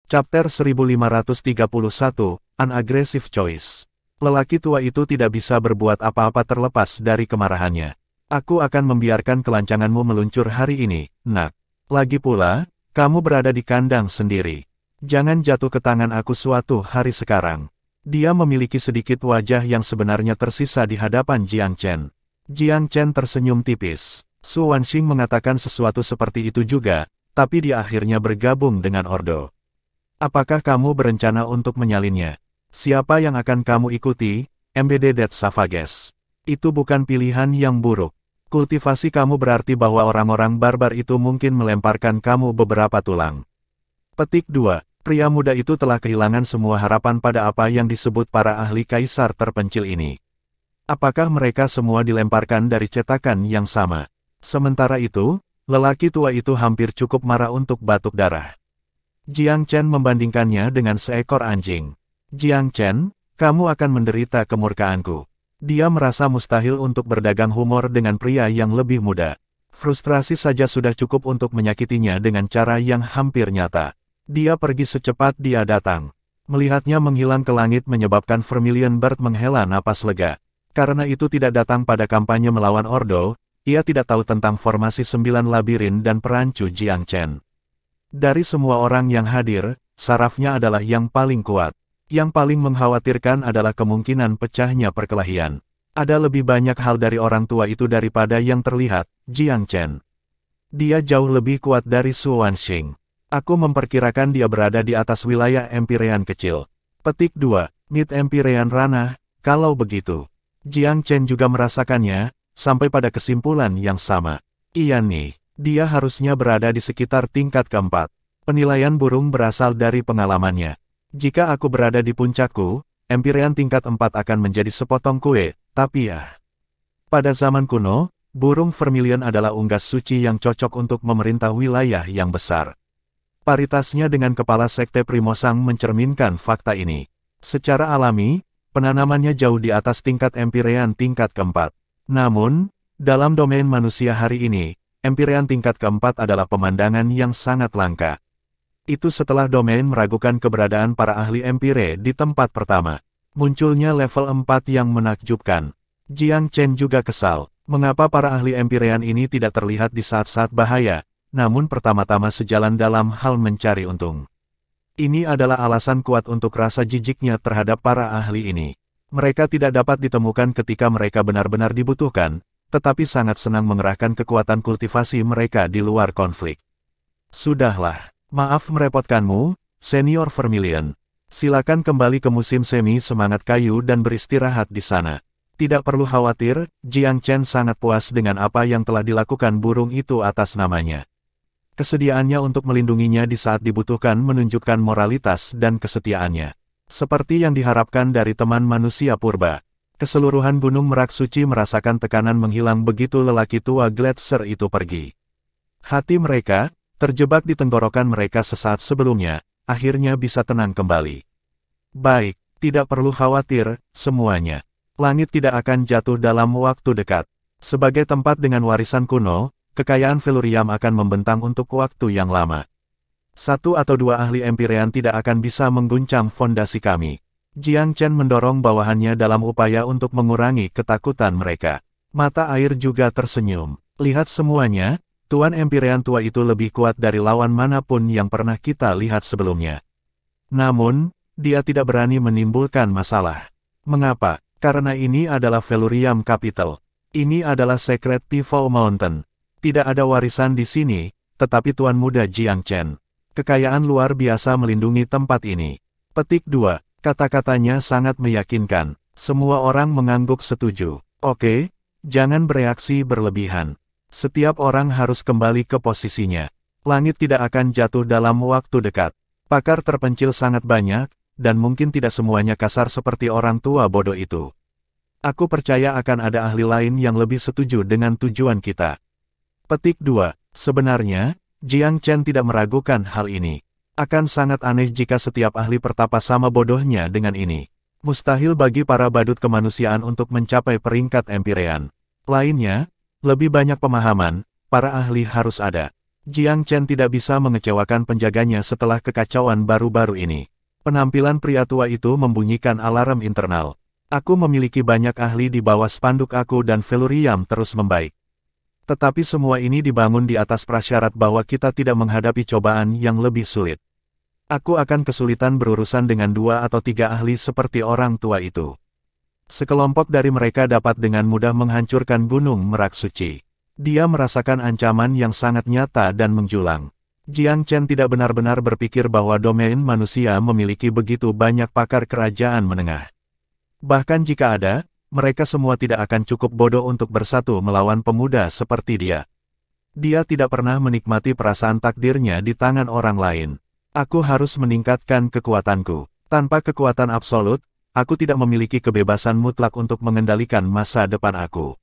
Chapter 1531, An Aggressive Choice. Lelaki tua itu tidak bisa berbuat apa-apa terlepas dari kemarahannya. Aku akan membiarkan kelancanganmu meluncur hari ini, nak. Lagi pula, kamu berada di kandang sendiri. Jangan jatuh ke tangan aku suatu hari sekarang. Dia memiliki sedikit wajah yang sebenarnya tersisa di hadapan Jiang Chen. Jiang Chen tersenyum tipis. Su Wanxing mengatakan sesuatu seperti itu juga, tapi dia akhirnya bergabung dengan Ordo. Apakah kamu berencana untuk menyalinnya? Siapa yang akan kamu ikuti? Embedded Savages. Itu bukan pilihan yang buruk. Kultivasi kamu berarti bahwa orang-orang barbar itu mungkin melemparkan kamu beberapa tulang. Petik 2. Pria muda itu telah kehilangan semua harapan pada apa yang disebut para ahli kaisar terpencil ini. Apakah mereka semua dilemparkan dari cetakan yang sama? Sementara itu, lelaki tua itu hampir cukup marah untuk batuk darah. Jiang Chen membandingkannya dengan seekor anjing. Jiang Chen, kamu akan menderita kemurkaanku. Dia merasa mustahil untuk berdagang humor dengan pria yang lebih muda. Frustrasi saja sudah cukup untuk menyakitinya dengan cara yang hampir nyata. Dia pergi secepat dia datang. Melihatnya menghilang ke langit menyebabkan Vermilion Bird menghela napas lega. Karena itu tidak datang pada kampanye melawan Ordo, ia tidak tahu tentang formasi 9 labirin dan perancu Jiang Chen. Dari semua orang yang hadir, sarafnya adalah yang paling kuat. Yang paling mengkhawatirkan adalah kemungkinan pecahnya perkelahian. Ada lebih banyak hal dari orang tua itu daripada yang terlihat, Jiang Chen. Dia jauh lebih kuat dari Su Wanxing. Aku memperkirakan dia berada di atas wilayah Empyrean kecil. Petik 2. Mid Empyrean ranah, kalau begitu. Jiang Chen juga merasakannya, sampai pada kesimpulan yang sama. Iya nih, dia harusnya berada di sekitar tingkat keempat. Penilaian burung berasal dari pengalamannya. Jika aku berada di puncakku, Empyrean tingkat 4 akan menjadi sepotong kue, tapi ya. Pada zaman kuno, burung Vermilion adalah unggas suci yang cocok untuk memerintah wilayah yang besar. Paritasnya dengan kepala sekte Primosang mencerminkan fakta ini. Secara alami, penanamannya jauh di atas tingkat Empyrean tingkat keempat. Namun, dalam domain manusia hari ini, Empyrean tingkat keempat adalah pemandangan yang sangat langka. Itu setelah domain meragukan keberadaan para ahli Empyre di tempat pertama. Munculnya level 4 yang menakjubkan. Jiang Chen juga kesal. Mengapa para ahli Empyrean ini tidak terlihat di saat-saat bahaya, namun pertama-tama sejalan dalam hal mencari untung. Ini adalah alasan kuat untuk rasa jijiknya terhadap para ahli ini. Mereka tidak dapat ditemukan ketika mereka benar-benar dibutuhkan, tetapi sangat senang mengerahkan kekuatan kultivasi mereka di luar konflik. Sudahlah. Maaf merepotkanmu, Senior Vermilion. Silakan kembali ke musim semi semangat kayu dan beristirahat di sana. Tidak perlu khawatir, Jiang Chen sangat puas dengan apa yang telah dilakukan burung itu atas namanya. Kesediaannya untuk melindunginya di saat dibutuhkan menunjukkan moralitas dan kesetiaannya. Seperti yang diharapkan dari teman manusia purba. Keseluruhan Gunung Merak Suci merasakan tekanan menghilang begitu lelaki tua Gletser itu pergi. Hati mereka, terjebak di tenggorokan mereka sesaat sebelumnya, akhirnya bisa tenang kembali. Baik, tidak perlu khawatir, semuanya. Langit tidak akan jatuh dalam waktu dekat. Sebagai tempat dengan warisan kuno, kekayaan Velurium akan membentang untuk waktu yang lama. 1 atau 2 ahli Empyrean tidak akan bisa mengguncang fondasi kami. Jiang Chen mendorong bawahannya dalam upaya untuk mengurangi ketakutan mereka. Mata air juga tersenyum. Lihat semuanya. Tuan Empyrean tua itu lebih kuat dari lawan manapun yang pernah kita lihat sebelumnya. Namun, dia tidak berani menimbulkan masalah. Mengapa? Karena ini adalah Velurium Capital. Ini adalah Secret Pivot Mountain. Tidak ada warisan di sini, tetapi Tuan Muda Jiang Chen. Kekayaan luar biasa melindungi tempat ini. Petik 2. Kata-katanya sangat meyakinkan. Semua orang mengangguk setuju. Oke, jangan bereaksi berlebihan. Setiap orang harus kembali ke posisinya. Langit tidak akan jatuh dalam waktu dekat. Pakar terpencil sangat banyak, dan mungkin tidak semuanya kasar seperti orang tua bodoh itu. Aku percaya akan ada ahli lain yang lebih setuju dengan tujuan kita. Petik 2. Sebenarnya, Jiang Chen tidak meragukan hal ini. Akan sangat aneh jika setiap ahli pertapa sama bodohnya dengan ini. Mustahil bagi para badut kemanusiaan untuk mencapai peringkat Empyrean. Lainnya, lebih banyak pemahaman, para ahli harus ada. Jiang Chen tidak bisa mengecewakan penjaganya setelah kekacauan baru-baru ini. Penampilan pria tua itu membunyikan alarm internal. Aku memiliki banyak ahli di bawah spanduk aku dan Velurium terus membaik. Tetapi semua ini dibangun di atas prasyarat bahwa kita tidak menghadapi cobaan yang lebih sulit. Aku akan kesulitan berurusan dengan 2 atau 3 ahli seperti orang tua itu. Sekelompok dari mereka dapat dengan mudah menghancurkan Gunung Merak Suci. Dia merasakan ancaman yang sangat nyata dan menjulang. Jiang Chen tidak benar-benar berpikir bahwa domain manusia memiliki begitu banyak pakar kerajaan menengah. Bahkan jika ada, mereka semua tidak akan cukup bodoh untuk bersatu melawan pemuda seperti dia. Dia tidak pernah menikmati perasaan takdirnya di tangan orang lain. Aku harus meningkatkan kekuatanku. Tanpa kekuatan absolut, aku tidak memiliki kebebasan mutlak untuk mengendalikan masa depan aku.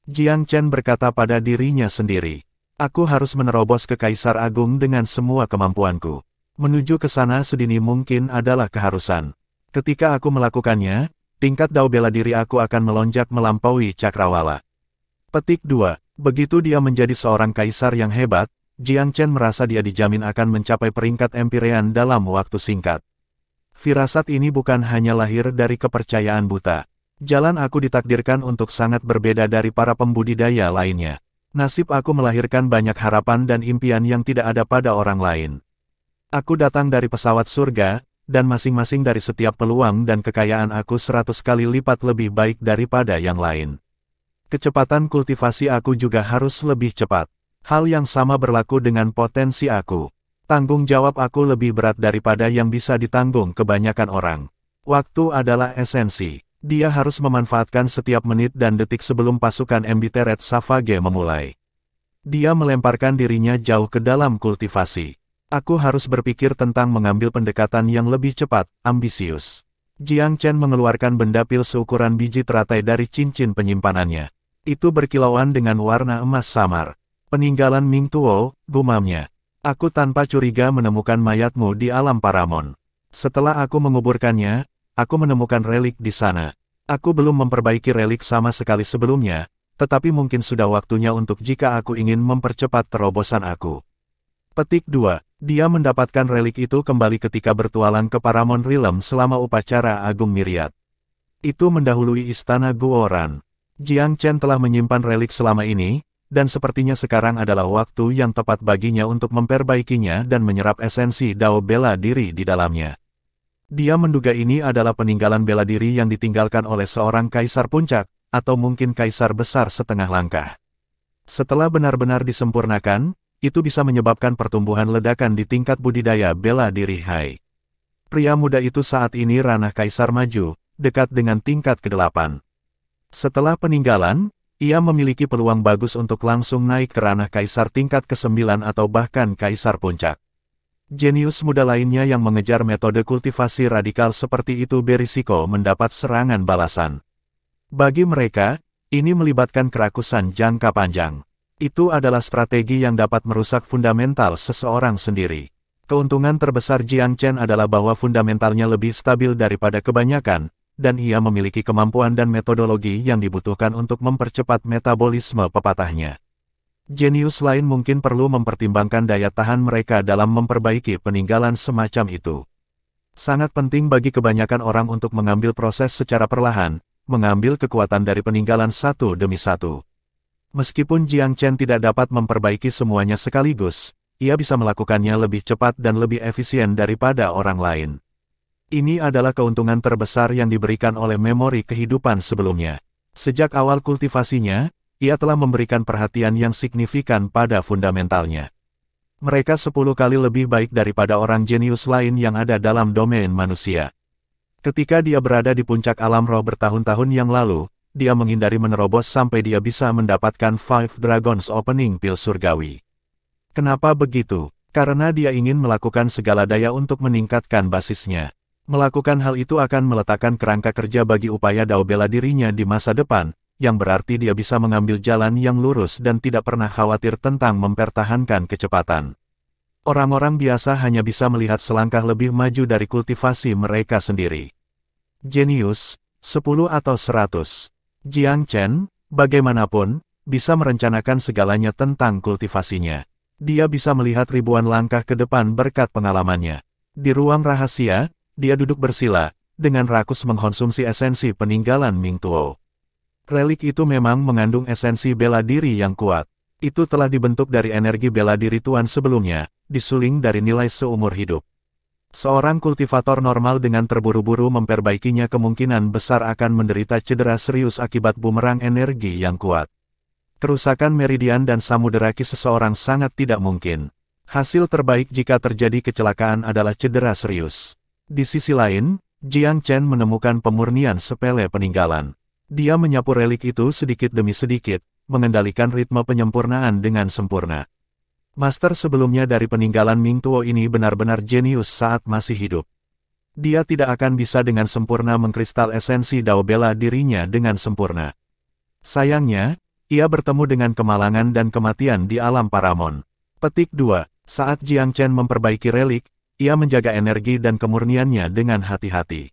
Jiang Chen berkata pada dirinya sendiri, aku harus menerobos ke Kaisar Agung dengan semua kemampuanku. Menuju ke sana sedini mungkin adalah keharusan. Ketika aku melakukannya, tingkat dao bela diri aku akan melonjak melampaui Cakrawala. Petik 2. Begitu dia menjadi seorang kaisar yang hebat, Jiang Chen merasa dia dijamin akan mencapai peringkat Empyrean dalam waktu singkat. Firasat ini bukan hanya lahir dari kepercayaan buta. Jalan aku ditakdirkan untuk sangat berbeda dari para pembudidaya lainnya. Nasib aku melahirkan banyak harapan dan impian yang tidak ada pada orang lain. Aku datang dari pesawat surga, dan masing-masing dari setiap peluang dan kekayaan aku 100 kali lipat lebih baik daripada yang lain. Kecepatan kultivasi aku juga harus lebih cepat. Hal yang sama berlaku dengan potensi aku. Tanggung jawab aku lebih berat daripada yang bisa ditanggung kebanyakan orang. Waktu adalah esensi. Dia harus memanfaatkan setiap menit dan detik sebelum pasukan Embiteret Savage memulai. Dia melemparkan dirinya jauh ke dalam kultivasi. Aku harus berpikir tentang mengambil pendekatan yang lebih cepat, ambisius. Jiang Chen mengeluarkan benda pil seukuran biji teratai dari cincin penyimpanannya. Itu berkilauan dengan warna emas samar. Peninggalan Ming Tuo, gumamnya. Aku tanpa curiga menemukan mayatmu di alam Paramon. Setelah aku menguburkannya, aku menemukan relik di sana. Aku belum memperbaiki relik sama sekali sebelumnya, tetapi mungkin sudah waktunya untuk jika aku ingin mempercepat terobosan aku. Petik 2. Dia mendapatkan relik itu kembali ketika bertualang ke Paramon Realm selama upacara Agung Myriad. Itu mendahului istana Guoran. Jiang Chen telah menyimpan relik selama ini, dan sepertinya sekarang adalah waktu yang tepat baginya untuk memperbaikinya dan menyerap esensi dao bela diri di dalamnya. Dia menduga ini adalah peninggalan bela diri yang ditinggalkan oleh seorang kaisar puncak, atau mungkin kaisar besar setengah langkah. Setelah benar-benar disempurnakan, itu bisa menyebabkan pertumbuhan ledakan di tingkat budidaya bela diri high. Pria muda itu saat ini ranah kaisar maju, dekat dengan tingkat ke-8. Setelah peninggalan, ia memiliki peluang bagus untuk langsung naik ke ranah kaisar tingkat ke-9 atau bahkan kaisar puncak. Jenius muda lainnya yang mengejar metode kultivasi radikal seperti itu berisiko mendapat serangan balasan. Bagi mereka, ini melibatkan kerakusan jangka panjang. Itu adalah strategi yang dapat merusak fundamental seseorang sendiri. Keuntungan terbesar Jiang Chen adalah bahwa fundamentalnya lebih stabil daripada kebanyakan, dan ia memiliki kemampuan dan metodologi yang dibutuhkan untuk mempercepat metabolisme pepatahnya. Jenius lain mungkin perlu mempertimbangkan daya tahan mereka dalam memperbaiki peninggalan semacam itu. Sangat penting bagi kebanyakan orang untuk mengambil proses secara perlahan, mengambil kekuatan dari peninggalan satu demi satu. Meskipun Jiang Chen tidak dapat memperbaiki semuanya sekaligus, ia bisa melakukannya lebih cepat dan lebih efisien daripada orang lain. Ini adalah keuntungan terbesar yang diberikan oleh memori kehidupan sebelumnya. Sejak awal kultivasinya, ia telah memberikan perhatian yang signifikan pada fundamentalnya. Mereka 10 kali lebih baik daripada orang jenius lain yang ada dalam domain manusia. Ketika dia berada di puncak alam roh bertahun-tahun yang lalu, dia menghindari menerobos sampai dia bisa mendapatkan Five Dragons Opening Pil Surgawi. Kenapa begitu? Karena dia ingin melakukan segala daya untuk meningkatkan basisnya. Melakukan hal itu akan meletakkan kerangka kerja bagi upaya dao bela dirinya di masa depan, yang berarti dia bisa mengambil jalan yang lurus dan tidak pernah khawatir tentang mempertahankan kecepatan. Orang-orang biasa hanya bisa melihat selangkah lebih maju dari kultivasi mereka sendiri. Jenius, 10 atau 100. Jiang Chen, bagaimanapun, bisa merencanakan segalanya tentang kultivasinya. Dia bisa melihat ribuan langkah ke depan berkat pengalamannya. Di ruang rahasia, dia duduk bersila, dengan rakus mengkonsumsi esensi peninggalan Ming Tuo. Relik itu memang mengandung esensi bela diri yang kuat. Itu telah dibentuk dari energi bela diri Tuan sebelumnya, disuling dari nilai seumur hidup. Seorang kultivator normal dengan terburu-buru memperbaikinya kemungkinan besar akan menderita cedera serius akibat bumerang energi yang kuat. Kerusakan meridian dan samudera ki seseorang sangat tidak mungkin. Hasil terbaik jika terjadi kecelakaan adalah cedera serius. Di sisi lain, Jiang Chen menemukan pemurnian sepele peninggalan. Dia menyapu relik itu sedikit demi sedikit, mengendalikan ritme penyempurnaan dengan sempurna. Master sebelumnya dari peninggalan Ming Tuo ini benar-benar jenius saat masih hidup. Dia tidak akan bisa dengan sempurna mengkristal esensi Dao bela dirinya dengan sempurna. Sayangnya, ia bertemu dengan kemalangan dan kematian di alam Paramon. Petik 2. Saat Jiang Chen memperbaiki relik, ia menjaga energi dan kemurniannya dengan hati-hati.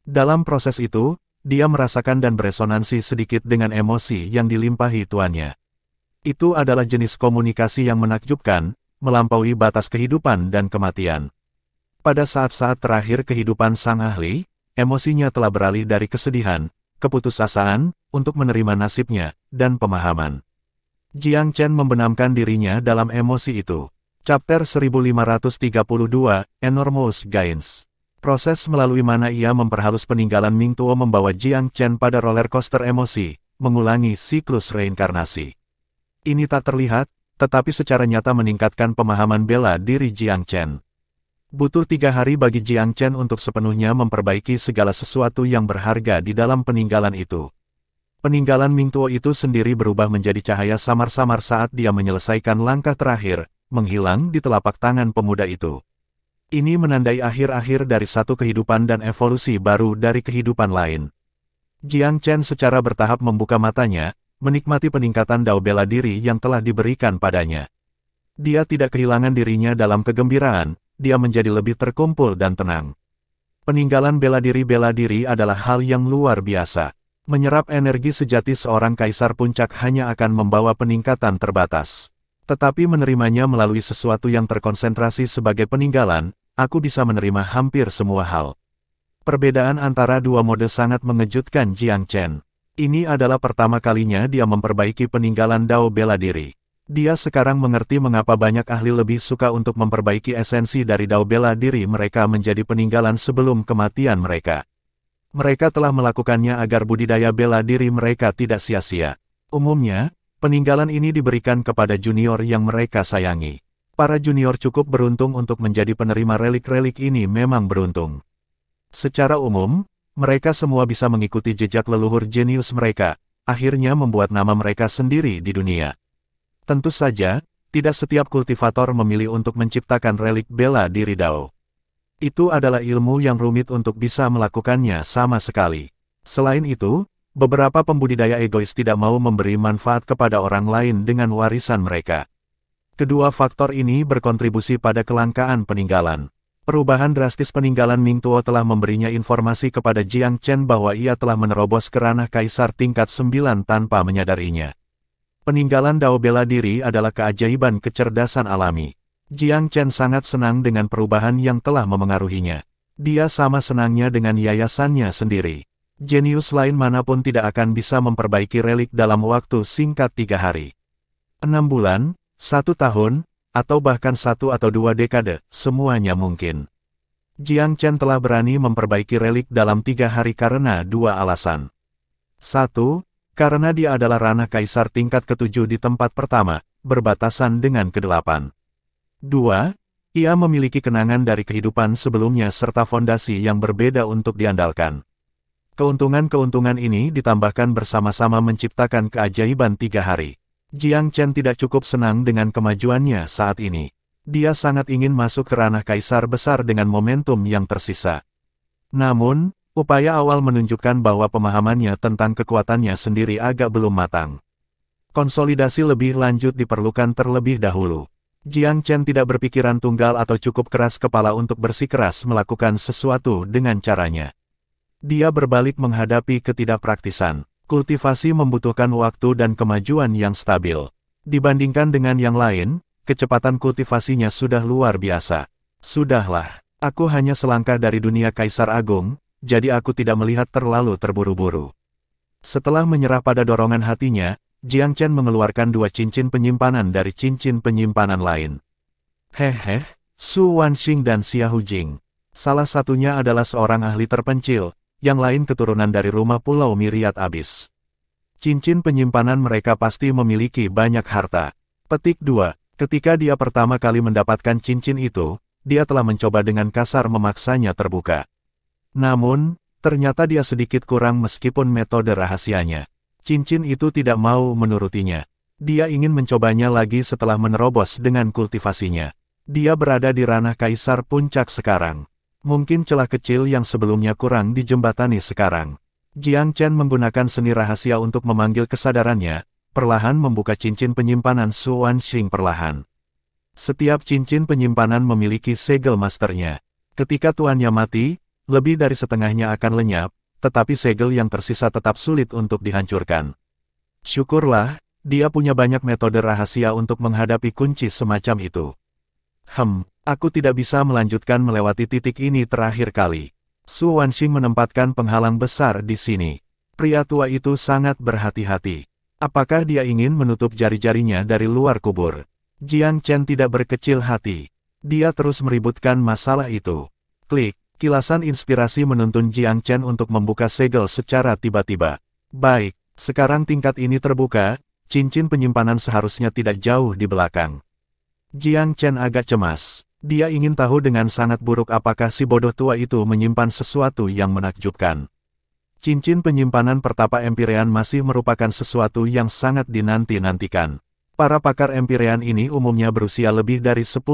Dalam proses itu, dia merasakan dan beresonansi sedikit dengan emosi yang dilimpahi tuannya. Itu adalah jenis komunikasi yang menakjubkan, melampaui batas kehidupan dan kematian. Pada saat-saat terakhir kehidupan sang ahli, emosinya telah beralih dari kesedihan, keputusasaan, untuk menerima nasibnya, dan pemahaman. Jiang Chen membenamkan dirinya dalam emosi itu. Chapter 1532, Enormous Gains. Proses melalui mana ia memperhalus peninggalan Ming Tuo membawa Jiang Chen pada roller coaster emosi, mengulangi siklus reinkarnasi. Ini tak terlihat, tetapi secara nyata meningkatkan pemahaman bela diri Jiang Chen. Butuh 3 hari bagi Jiang Chen untuk sepenuhnya memperbaiki segala sesuatu yang berharga di dalam peninggalan itu. Peninggalan Ming Tuo itu sendiri berubah menjadi cahaya samar-samar saat dia menyelesaikan langkah terakhir, menghilang di telapak tangan pemuda itu. Ini menandai akhir-akhir dari satu kehidupan dan evolusi baru dari kehidupan lain. Jiang Chen secara bertahap membuka matanya, menikmati peningkatan Dao bela diri yang telah diberikan padanya. Dia tidak kehilangan dirinya dalam kegembiraan, dia menjadi lebih terkumpul dan tenang. Peninggalan bela diri adalah hal yang luar biasa. Menyerap energi sejati seorang kaisar puncak hanya akan membawa peningkatan terbatas. Tetapi menerimanya melalui sesuatu yang terkonsentrasi sebagai peninggalan, aku bisa menerima hampir semua hal. Perbedaan antara dua mode sangat mengejutkan Jiang Chen. Ini adalah pertama kalinya dia memperbaiki peninggalan Dao bela diri. Dia sekarang mengerti mengapa banyak ahli lebih suka untuk memperbaiki esensi dari Dao bela diri mereka menjadi peninggalan sebelum kematian mereka. Mereka telah melakukannya agar budidaya bela diri mereka tidak sia-sia. Umumnya, peninggalan ini diberikan kepada junior yang mereka sayangi. Para junior cukup beruntung untuk menjadi penerima relik-relik ini memang beruntung. Secara umum, mereka semua bisa mengikuti jejak leluhur jenius mereka, akhirnya membuat nama mereka sendiri di dunia. Tentu saja, tidak setiap kultivator memilih untuk menciptakan relik bela diri Dao. Itu adalah ilmu yang rumit untuk bisa melakukannya sama sekali. Selain itu, beberapa pembudidaya egois tidak mau memberi manfaat kepada orang lain dengan warisan mereka. Kedua faktor ini berkontribusi pada kelangkaan peninggalan. Perubahan drastis peninggalan Ming Tuo telah memberinya informasi kepada Jiang Chen bahwa ia telah menerobos ke ranah kaisar tingkat 9 tanpa menyadarinya. Peninggalan Dao bela diri adalah keajaiban kecerdasan alami. Jiang Chen sangat senang dengan perubahan yang telah memengaruhinya. Dia sama senangnya dengan yayasannya sendiri. Jenius lain manapun tidak akan bisa memperbaiki relik dalam waktu singkat 3 hari. 6 bulan, 1 tahun, atau bahkan 1 atau 2 dekade, semuanya mungkin. Jiang Chen telah berani memperbaiki relik dalam 3 hari karena 2 alasan. 1. Karena dia adalah ranah kaisar tingkat ke-7 di tempat pertama, berbatasan dengan ke-8. 2. Ia memiliki kenangan dari kehidupan sebelumnya serta fondasi yang berbeda untuk diandalkan. Keuntungan-keuntungan ini ditambahkan bersama-sama menciptakan keajaiban 3 hari. Jiang Chen tidak cukup senang dengan kemajuannya saat ini. Dia sangat ingin masuk ke ranah kaisar besar dengan momentum yang tersisa. Namun, upaya awal menunjukkan bahwa pemahamannya tentang kekuatannya sendiri agak belum matang. Konsolidasi lebih lanjut diperlukan terlebih dahulu. Jiang Chen tidak berpikiran tunggal atau cukup keras kepala untuk bersikeras melakukan sesuatu dengan caranya. Dia berbalik menghadapi ketidakpraktisan. Kultivasi membutuhkan waktu dan kemajuan yang stabil. Dibandingkan dengan yang lain, kecepatan kultivasinya sudah luar biasa. Sudahlah, aku hanya selangkah dari dunia Kaisar Agung, jadi aku tidak melihat terlalu terburu-buru. Setelah menyerah pada dorongan hatinya, Jiang Chen mengeluarkan 2 cincin penyimpanan dari cincin penyimpanan lain. Hehe, Su Wanxing dan Xiahou Jing. Salah satunya adalah seorang ahli terpencil, yang lain keturunan dari rumah Pulau Miriat Abis. Cincin penyimpanan mereka pasti memiliki banyak harta. Petik 2. Ketika dia pertama kali mendapatkan cincin itu, dia telah mencoba dengan kasar memaksanya terbuka. Namun, ternyata dia sedikit kurang meskipun metode rahasianya. Cincin itu tidak mau menurutinya. Dia ingin mencobanya lagi setelah menerobos dengan kultivasinya. Dia berada di ranah Kaisar Puncak sekarang. Mungkin celah kecil yang sebelumnya kurang dijembatani sekarang. Jiang Chen menggunakan seni rahasia untuk memanggil kesadarannya, perlahan membuka cincin penyimpanan Su Wanxing perlahan. Setiap cincin penyimpanan memiliki segel masternya. Ketika tuannya mati, lebih dari setengahnya akan lenyap, tetapi segel yang tersisa tetap sulit untuk dihancurkan. Syukurlah, dia punya banyak metode rahasia untuk menghadapi kunci semacam itu. Aku tidak bisa melanjutkan melewati titik ini terakhir kali. Su Wanxing menempatkan penghalang besar di sini. Pria tua itu sangat berhati-hati. Apakah dia ingin menutup jari-jarinya dari luar kubur? Jiang Chen tidak berkecil hati. Dia terus meributkan masalah itu. Klik, kilasan inspirasi menuntun Jiang Chen untuk membuka segel secara tiba-tiba. Baik, sekarang tingkat ini terbuka, cincin penyimpanan seharusnya tidak jauh di belakang. Jiang Chen agak cemas. Dia ingin tahu dengan sangat buruk apakah si bodoh tua itu menyimpan sesuatu yang menakjubkan. Cincin penyimpanan pertapa Empyrean masih merupakan sesuatu yang sangat dinanti-nantikan. Para pakar Empyrean ini umumnya berusia lebih dari 10.000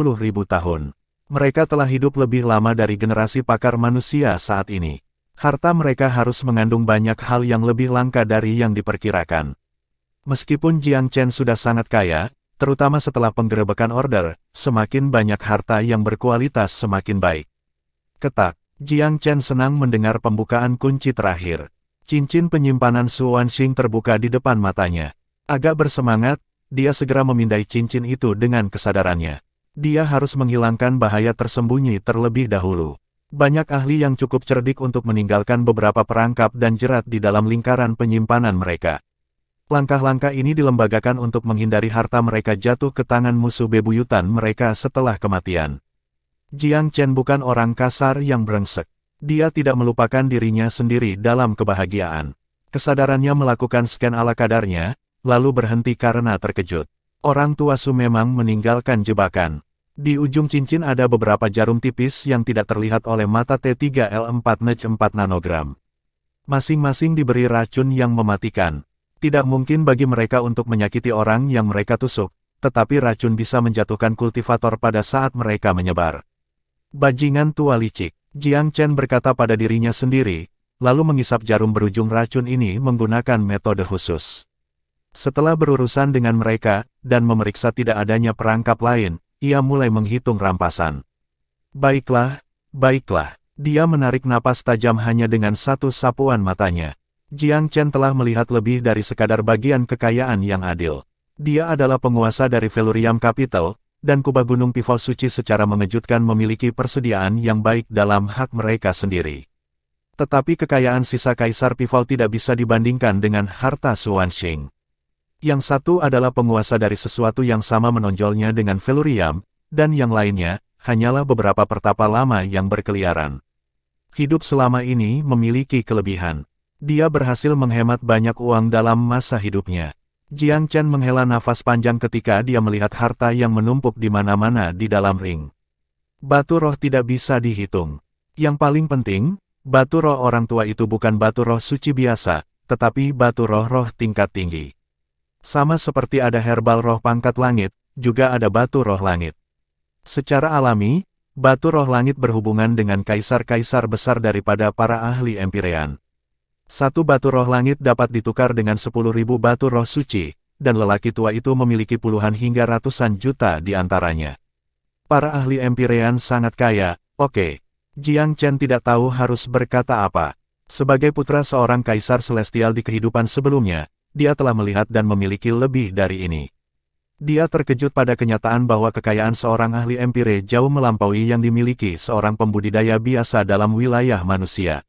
tahun. Mereka telah hidup lebih lama dari generasi pakar manusia saat ini. Harta mereka harus mengandung banyak hal yang lebih langka dari yang diperkirakan. Meskipun Jiang Chen sudah sangat kaya, terutama setelah penggerebekan order, semakin banyak harta yang berkualitas semakin baik. Ketak, Jiang Chen senang mendengar pembukaan kunci terakhir. Cincin penyimpanan Su Wanxing terbuka di depan matanya. Agak bersemangat, dia segera memindai cincin itu dengan kesadarannya. Dia harus menghilangkan bahaya tersembunyi terlebih dahulu. Banyak ahli yang cukup cerdik untuk meninggalkan beberapa perangkap dan jerat di dalam lingkaran penyimpanan mereka. Langkah-langkah ini dilembagakan untuk menghindari harta mereka jatuh ke tangan musuh bebuyutan mereka setelah kematian. Jiang Chen bukan orang kasar yang brengsek. Dia tidak melupakan dirinya sendiri dalam kebahagiaan. Kesadarannya melakukan scan ala kadarnya, lalu berhenti karena terkejut. Orang tua Su memang meninggalkan jebakan. Di ujung cincin ada beberapa jarum tipis yang tidak terlihat oleh mata T3L4 nanogram. Masing-masing diberi racun yang mematikan. Tidak mungkin bagi mereka untuk menyakiti orang yang mereka tusuk, tetapi racun bisa menjatuhkan kultivator pada saat mereka menyebar. Bajingan tua licik, Jiang Chen berkata pada dirinya sendiri, lalu mengisap jarum berujung racun ini menggunakan metode khusus. Setelah berurusan dengan mereka, dan memeriksa tidak adanya perangkap lain, ia mulai menghitung rampasan. Baiklah, baiklah, dia menarik napas tajam hanya dengan satu sapuan matanya. Jiang Chen telah melihat lebih dari sekadar bagian kekayaan yang adil. Dia adalah penguasa dari Velurium Capital, dan kubah Gunung Pivot Suci secara mengejutkan memiliki persediaan yang baik dalam hak mereka sendiri. Tetapi kekayaan sisa Kaisar Pivot tidak bisa dibandingkan dengan harta Su Wanxing. Yang satu adalah penguasa dari sesuatu yang sama menonjolnya dengan Velurium, dan yang lainnya, hanyalah beberapa pertapa lama yang berkeliaran. Hidup selama ini memiliki kelebihan. Dia berhasil menghemat banyak uang dalam masa hidupnya. Jiang Chen menghela nafas panjang ketika dia melihat harta yang menumpuk di mana-mana di dalam ring. Batu roh tidak bisa dihitung. Yang paling penting, batu roh orang tua itu bukan batu roh suci biasa, tetapi batu roh-roh tingkat tinggi. Sama seperti ada herbal roh pangkat langit, juga ada batu roh langit. Secara alami, batu roh langit berhubungan dengan kaisar-kaisar besar daripada para ahli Empyrean. Satu batu roh langit dapat ditukar dengan 10.000 batu roh suci, dan lelaki tua itu memiliki puluhan hingga ratusan juta di antaranya. Para ahli Empyrean sangat kaya, oke. Jiang Chen tidak tahu harus berkata apa. Sebagai putra seorang kaisar celestial di kehidupan sebelumnya, dia telah melihat dan memiliki lebih dari ini. Dia terkejut pada kenyataan bahwa kekayaan seorang ahli empire jauh melampaui yang dimiliki seorang pembudidaya biasa dalam wilayah manusia.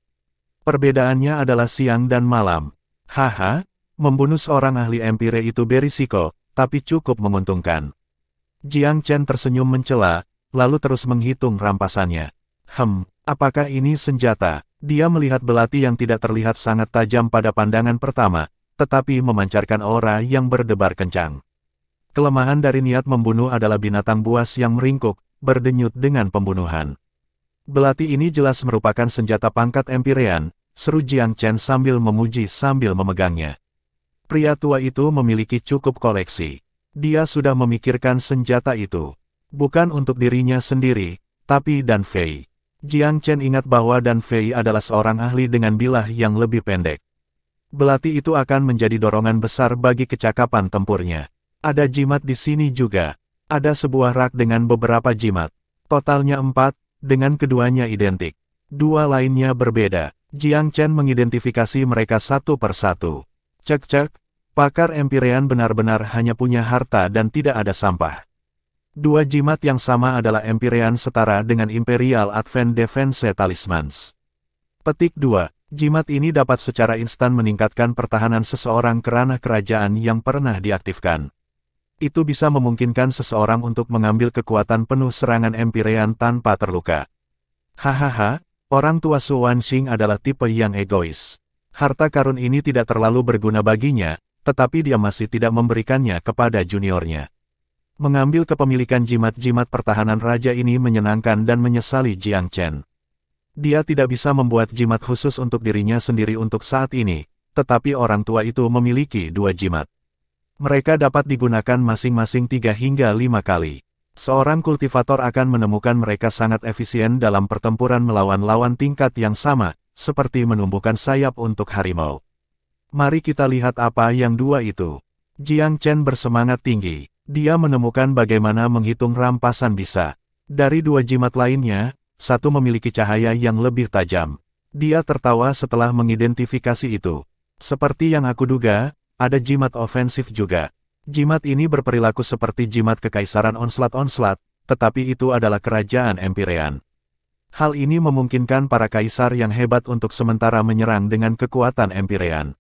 Perbedaannya adalah siang dan malam. Haha, membunuh seorang ahli empire itu berisiko, tapi cukup menguntungkan. Jiang Chen tersenyum mencela, lalu terus menghitung rampasannya. Apakah ini senjata? Dia melihat belati yang tidak terlihat sangat tajam pada pandangan pertama, tetapi memancarkan aura yang berdebar kencang. Kelemahan dari niat membunuh adalah binatang buas yang meringkuk, berdenyut dengan pembunuhan. Belati ini jelas merupakan senjata pangkat Empirean, seru Jiang Chen sambil memuji sambil memegangnya. Pria tua itu memiliki cukup koleksi. Dia sudah memikirkan senjata itu. Bukan untuk dirinya sendiri, tapi Dan Fei. Jiang Chen ingat bahwa Dan Fei adalah seorang ahli dengan bilah yang lebih pendek. Belati itu akan menjadi dorongan besar bagi kecakapan tempurnya. Ada jimat di sini juga. Ada sebuah rak dengan beberapa jimat. Totalnya 4, dengan keduanya identik. 2 lainnya berbeda. Jiang Chen mengidentifikasi mereka satu persatu. Cek, pakar Empirean benar-benar hanya punya harta dan tidak ada sampah. 2 jimat yang sama adalah Empirean setara dengan Imperial Advent Defense Talismans. Petik 2. Jimat ini dapat secara instan meningkatkan pertahanan seseorang ke ranah kerajaan yang pernah diaktifkan. Itu bisa memungkinkan seseorang untuk mengambil kekuatan penuh serangan Empirean tanpa terluka. Hahaha, orang tua Su Wanxing adalah tipe yang egois. Harta karun ini tidak terlalu berguna baginya, tetapi dia masih tidak memberikannya kepada juniornya. Mengambil kepemilikan jimat-jimat pertahanan raja ini menyenangkan dan menyesali Jiang Chen. Dia tidak bisa membuat jimat khusus untuk dirinya sendiri untuk saat ini, tetapi orang tua itu memiliki 2 jimat. Mereka dapat digunakan masing-masing 3 hingga 5 kali. Seorang kultivator akan menemukan mereka sangat efisien dalam pertempuran melawan lawan tingkat yang sama, seperti menumbuhkan sayap untuk harimau. Mari kita lihat apa yang 2 itu. Jiang Chen bersemangat tinggi. Dia menemukan bagaimana menghitung rampasan bisa. Dari 2 jimat lainnya, satu memiliki cahaya yang lebih tajam. Dia tertawa setelah mengidentifikasi itu. Seperti yang aku duga, ada jimat ofensif juga. Jimat ini berperilaku seperti jimat kekaisaran Onslaught, tetapi itu adalah kerajaan Empirean. Hal ini memungkinkan para kaisar yang hebat untuk sementara menyerang dengan kekuatan Empirean.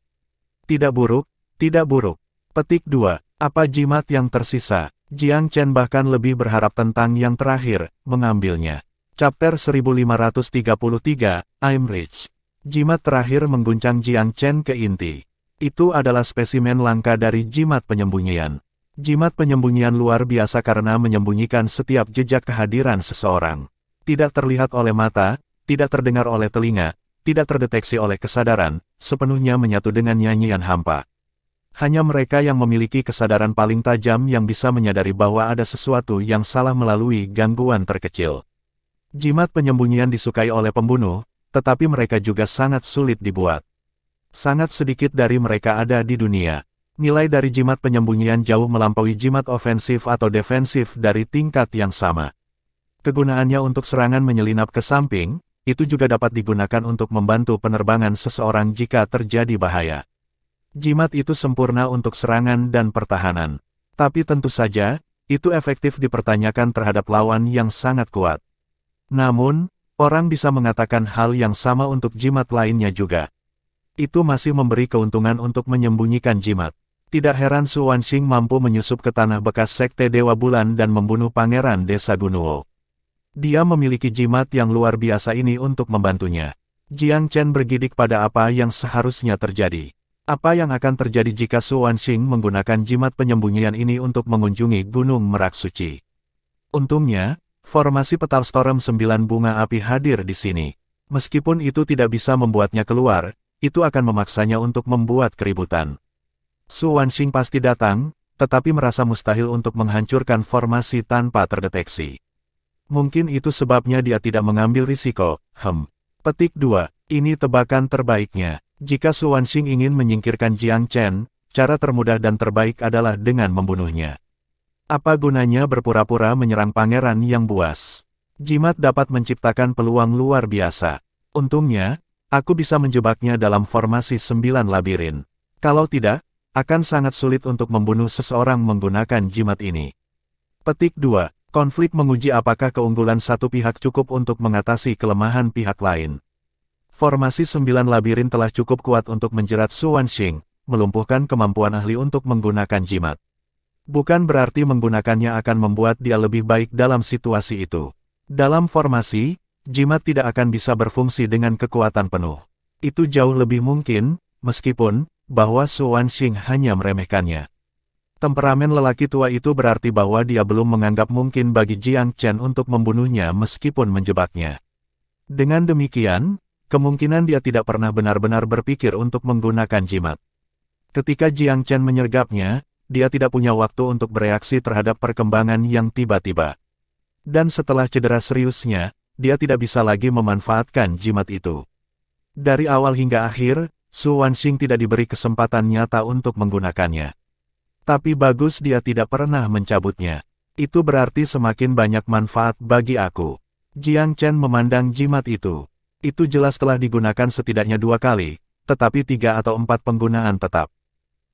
Tidak buruk, tidak buruk. Petik 2. Apa jimat yang tersisa? Jiang Chen bahkan lebih berharap tentang yang terakhir, mengambilnya. Chapter 1533, I'm Rich. Jimat terakhir mengguncang Jiang Chen ke inti. Itu adalah spesimen langka dari jimat penyembunyian. Jimat penyembunyian luar biasa karena menyembunyikan setiap jejak kehadiran seseorang. Tidak terlihat oleh mata, tidak terdengar oleh telinga, tidak terdeteksi oleh kesadaran, sepenuhnya menyatu dengan nyanyian hampa. Hanya mereka yang memiliki kesadaran paling tajam yang bisa menyadari bahwa ada sesuatu yang salah melalui gangguan terkecil. Jimat penyembunyian disukai oleh pembunuh, tetapi mereka juga sangat sulit dibuat. Sangat sedikit dari mereka ada di dunia. Nilai dari jimat penyembunyian jauh melampaui jimat ofensif atau defensif dari tingkat yang sama. Kegunaannya untuk serangan menyelinap ke samping, itu juga dapat digunakan untuk membantu penerbangan seseorang jika terjadi bahaya. Jimat itu sempurna untuk serangan dan pertahanan. Tapi tentu saja, itu efektif dipertanyakan terhadap lawan yang sangat kuat. Namun, orang bisa mengatakan hal yang sama untuk jimat lainnya juga. Itu masih memberi keuntungan untuk menyembunyikan jimat. Tidak heran Su Wanxing mampu menyusup ke tanah bekas Sekte Dewa Bulan dan membunuh Pangeran Desa Gunuo. Dia memiliki jimat yang luar biasa ini untuk membantunya. Jiang Chen bergidik pada apa yang seharusnya terjadi. Apa yang akan terjadi jika Su Wanxing menggunakan jimat penyembunyian ini untuk mengunjungi Gunung Merak Suci? Untungnya, formasi petal storm 9 bunga api hadir di sini. Meskipun itu tidak bisa membuatnya keluar, itu akan memaksanya untuk membuat keributan. Su Wanxing pasti datang, tetapi merasa mustahil untuk menghancurkan formasi tanpa terdeteksi. Mungkin itu sebabnya dia tidak mengambil risiko. Petik 2. Ini tebakan terbaiknya. Jika Su Wanxing ingin menyingkirkan Jiang Chen, cara termudah dan terbaik adalah dengan membunuhnya. Apa gunanya berpura-pura menyerang pangeran yang buas? Jimat dapat menciptakan peluang luar biasa. Untungnya, aku bisa menjebaknya dalam formasi 9 labirin. Kalau tidak, akan sangat sulit untuk membunuh seseorang menggunakan jimat ini. Petik 2. Konflik menguji apakah keunggulan satu pihak cukup untuk mengatasi kelemahan pihak lain. Formasi 9 labirin telah cukup kuat untuk menjerat Su Wanxing, melumpuhkan kemampuan ahli untuk menggunakan jimat. Bukan berarti menggunakannya akan membuat dia lebih baik dalam situasi itu. Dalam formasi, jimat tidak akan bisa berfungsi dengan kekuatan penuh. Itu jauh lebih mungkin, meskipun, bahwa Su Wanxing hanya meremehkannya. Temperamen lelaki tua itu berarti bahwa dia belum menganggap mungkin bagi Jiang Chen untuk membunuhnya meskipun menjebaknya. Dengan demikian, kemungkinan dia tidak pernah benar-benar berpikir untuk menggunakan jimat. Ketika Jiang Chen menyergapnya, dia tidak punya waktu untuk bereaksi terhadap perkembangan yang tiba-tiba. Dan setelah cedera seriusnya, dia tidak bisa lagi memanfaatkan jimat itu. Dari awal hingga akhir, Su Wanxing tidak diberi kesempatan nyata untuk menggunakannya. Tapi bagus dia tidak pernah mencabutnya. Itu berarti semakin banyak manfaat bagi aku. Jiang Chen memandang jimat itu. Itu jelas telah digunakan setidaknya 2 kali, tetapi 3 atau 4 penggunaan tetap.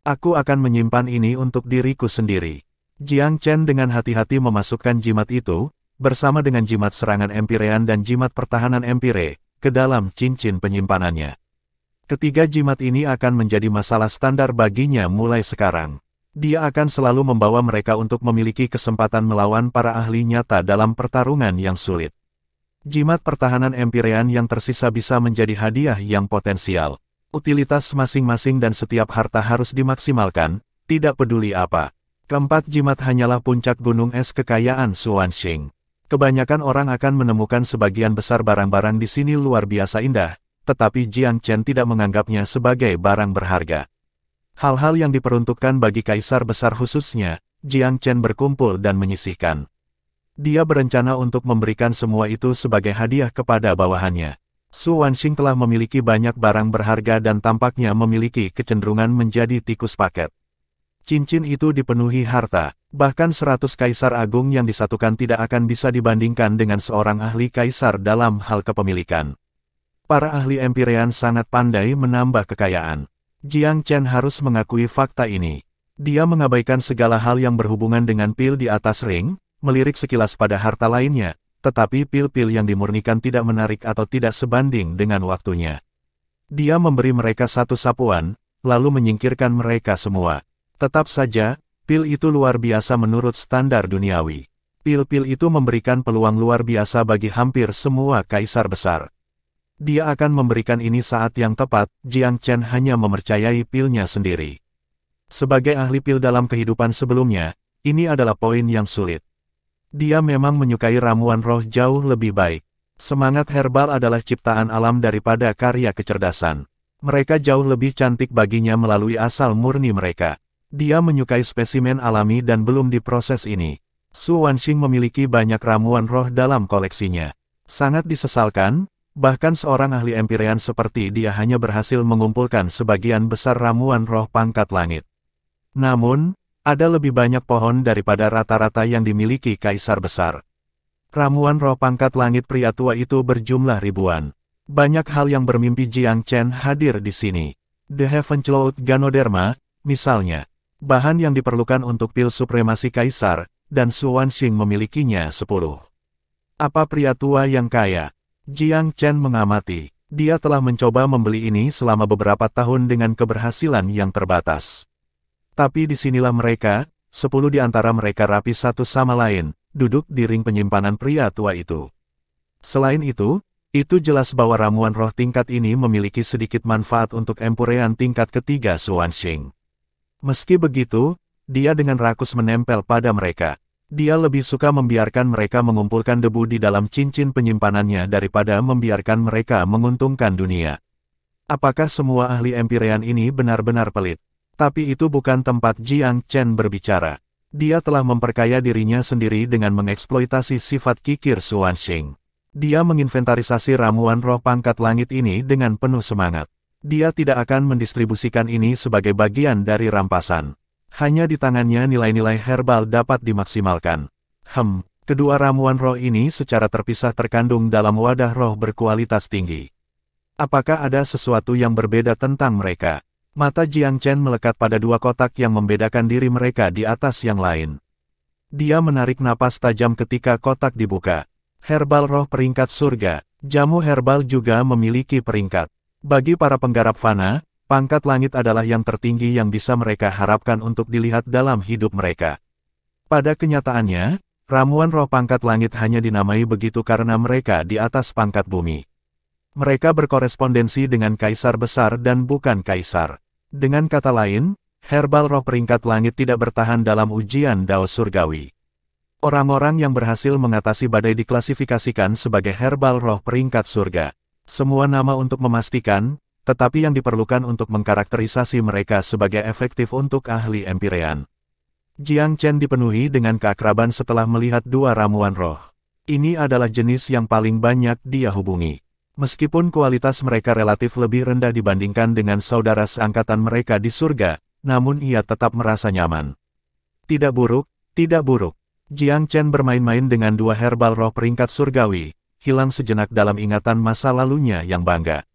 Aku akan menyimpan ini untuk diriku sendiri. Jiang Chen dengan hati-hati memasukkan jimat itu, bersama dengan jimat serangan Empirean dan jimat pertahanan Empire, ke dalam cincin penyimpanannya. Ketiga jimat ini akan menjadi masalah standar baginya mulai sekarang. Dia akan selalu membawa mereka untuk memiliki kesempatan melawan para ahli nyata dalam pertarungan yang sulit. Jimat pertahanan Empirean yang tersisa bisa menjadi hadiah yang potensial. Utilitas masing-masing dan setiap harta harus dimaksimalkan, tidak peduli apa. Keempat jimat hanyalah puncak gunung es kekayaan Su Wanxing. Kebanyakan orang akan menemukan sebagian besar barang-barang di sini luar biasa indah, tetapi Jiang Chen tidak menganggapnya sebagai barang berharga. Hal-hal yang diperuntukkan bagi kaisar besar khususnya, Jiang Chen berkumpul dan menyisihkan. Dia berencana untuk memberikan semua itu sebagai hadiah kepada bawahannya. Su Wanxing telah memiliki banyak barang berharga dan tampaknya memiliki kecenderungan menjadi tikus paket. Cincin itu dipenuhi harta, bahkan 100 kaisar agung yang disatukan tidak akan bisa dibandingkan dengan seorang ahli kaisar dalam hal kepemilikan. Para ahli Empirean sangat pandai menambah kekayaan. Jiang Chen harus mengakui fakta ini. Dia mengabaikan segala hal yang berhubungan dengan pil di atas ring, melirik sekilas pada harta lainnya, tetapi pil-pil yang dimurnikan tidak menarik atau tidak sebanding dengan waktunya. Dia memberi mereka satu sapuan, lalu menyingkirkan mereka semua. Tetap saja, pil itu luar biasa menurut standar duniawi. Pil-pil itu memberikan peluang luar biasa bagi hampir semua kaisar besar. Dia akan memberikan ini saat yang tepat. Jiang Chen hanya mempercayai pilnya sendiri. Sebagai ahli pil dalam kehidupan sebelumnya, ini adalah poin yang sulit. Dia memang menyukai ramuan roh jauh lebih baik. Semangat herbal adalah ciptaan alam daripada karya kecerdasan. Mereka jauh lebih cantik baginya melalui asal murni mereka. Dia menyukai spesimen alami dan belum diproses ini. Su Wanxing memiliki banyak ramuan roh dalam koleksinya. Sangat disesalkan, bahkan seorang ahli Empirean seperti dia hanya berhasil mengumpulkan sebagian besar ramuan roh pangkat langit. Namun, ada lebih banyak pohon daripada rata-rata yang dimiliki kaisar besar. Ramuan roh pangkat langit pria tua itu berjumlah ribuan. Banyak hal yang bermimpi Jiang Chen hadir di sini. The Heaven Cloud Ganoderma, misalnya. Bahan yang diperlukan untuk pil supremasi kaisar, dan Su Wanxing memilikinya 10. Apa pria tua yang kaya? Jiang Chen mengamati. Dia telah mencoba membeli ini selama beberapa tahun dengan keberhasilan yang terbatas. Tapi disinilah mereka, 10 di antara mereka rapi satu sama lain, duduk di ring penyimpanan pria tua itu. Selain itu jelas bahwa ramuan roh tingkat ini memiliki sedikit manfaat untuk Empirean tingkat ketiga Su Wanxing. Meski begitu, dia dengan rakus menempel pada mereka. Dia lebih suka membiarkan mereka mengumpulkan debu di dalam cincin penyimpanannya daripada membiarkan mereka menguntungkan dunia. Apakah semua ahli Empirean ini benar-benar pelit? Tapi itu bukan tempat Jiang Chen berbicara. Dia telah memperkaya dirinya sendiri dengan mengeksploitasi sifat kikir Su Wanxing. Dia menginventarisasi ramuan roh pangkat langit ini dengan penuh semangat. Dia tidak akan mendistribusikan ini sebagai bagian dari rampasan. Hanya di tangannya nilai-nilai herbal dapat dimaksimalkan. Kedua ramuan roh ini secara terpisah terkandung dalam wadah roh berkualitas tinggi. Apakah ada sesuatu yang berbeda tentang mereka? Mata Jiang Chen melekat pada dua kotak yang membedakan diri mereka di atas yang lain. Dia menarik napas tajam ketika kotak dibuka. Herbal roh peringkat surga. Jamu herbal juga memiliki peringkat. Bagi para penggarap fana, pangkat langit adalah yang tertinggi yang bisa mereka harapkan untuk dilihat dalam hidup mereka. Pada kenyataannya, ramuan roh pangkat langit hanya dinamai begitu karena mereka di atas pangkat bumi. Mereka berkorespondensi dengan kaisar besar dan bukan kaisar. Dengan kata lain, herbal roh peringkat langit tidak bertahan dalam ujian Dao Surgawi. Orang-orang yang berhasil mengatasi badai diklasifikasikan sebagai herbal roh peringkat surga. Semua nama untuk memastikan, tetapi yang diperlukan untuk mengkarakterisasi mereka sebagai efektif untuk ahli Empyrean. Jiang Chen dipenuhi dengan keakraban setelah melihat dua ramuan roh. Ini adalah jenis yang paling banyak dia hubungi. Meskipun kualitas mereka relatif lebih rendah dibandingkan dengan saudara seangkatan mereka di surga, namun ia tetap merasa nyaman. Tidak buruk, tidak buruk. Jiang Chen bermain-main dengan dua herbal roh peringkat surgawi, hilang sejenak dalam ingatan masa lalunya yang bangga.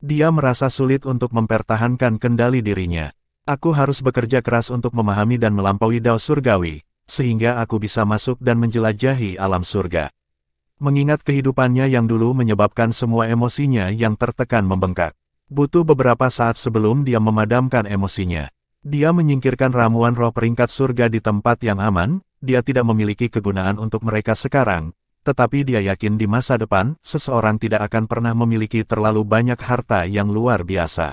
Dia merasa sulit untuk mempertahankan kendali dirinya. Aku harus bekerja keras untuk memahami dan melampaui Dao Surgawi, sehingga aku bisa masuk dan menjelajahi alam surga. Mengingat kehidupannya yang dulu menyebabkan semua emosinya yang tertekan membengkak. Butuh beberapa saat sebelum dia memadamkan emosinya. Dia menyingkirkan ramuan roh peringkat surga di tempat yang aman, dia tidak memiliki kegunaan untuk mereka sekarang, tetapi dia yakin di masa depan, seseorang tidak akan pernah memiliki terlalu banyak harta yang luar biasa.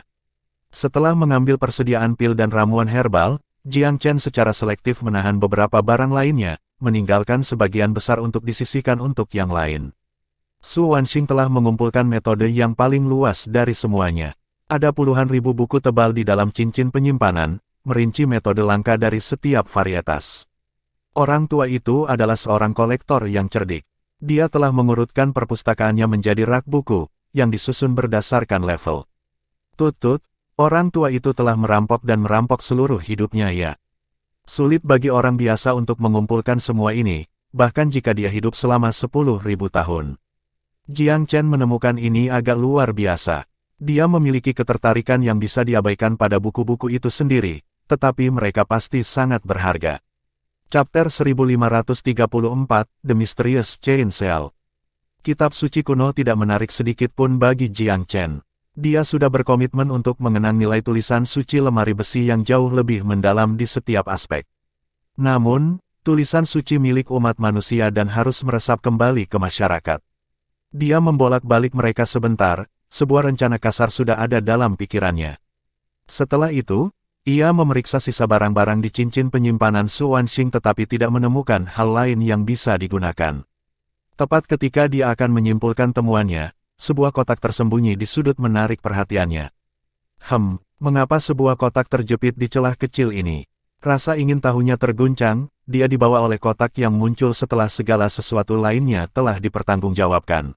Setelah mengambil persediaan pil dan ramuan herbal, Jiang Chen secara selektif menahan beberapa barang lainnya, meninggalkan sebagian besar untuk disisihkan untuk yang lain. Su Wanxing telah mengumpulkan metode yang paling luas dari semuanya. Ada puluhan ribu buku tebal di dalam cincin penyimpanan, merinci metode langka dari setiap varietas. Orang tua itu adalah seorang kolektor yang cerdik. Dia telah mengurutkan perpustakaannya menjadi rak buku, yang disusun berdasarkan level. Tut-tut, orang tua itu telah merampok dan merampok seluruh hidupnya ya. Sulit bagi orang biasa untuk mengumpulkan semua ini, bahkan jika dia hidup selama 10.000 tahun. Jiang Chen menemukan ini agak luar biasa. Dia memiliki ketertarikan yang bisa diabaikan pada buku-buku itu sendiri, tetapi mereka pasti sangat berharga. Chapter 1534, The Mysterious Chain Cell. Kitab suci kuno tidak menarik sedikit pun bagi Jiang Chen. Dia sudah berkomitmen untuk mengenang nilai tulisan suci lemari besi yang jauh lebih mendalam di setiap aspek. Namun, tulisan suci milik umat manusia dan harus meresap kembali ke masyarakat. Dia membolak-balik mereka sebentar, sebuah rencana kasar sudah ada dalam pikirannya. Setelah itu, ia memeriksa sisa barang-barang di cincin penyimpanan Su Wanxing tetapi tidak menemukan hal lain yang bisa digunakan. Tepat ketika dia akan menyimpulkan temuannya, sebuah kotak tersembunyi di sudut menarik perhatiannya. Mengapa sebuah kotak terjepit di celah kecil ini? Rasa ingin tahunya terguncang, dia dibawa oleh kotak yang muncul setelah segala sesuatu lainnya telah dipertanggungjawabkan.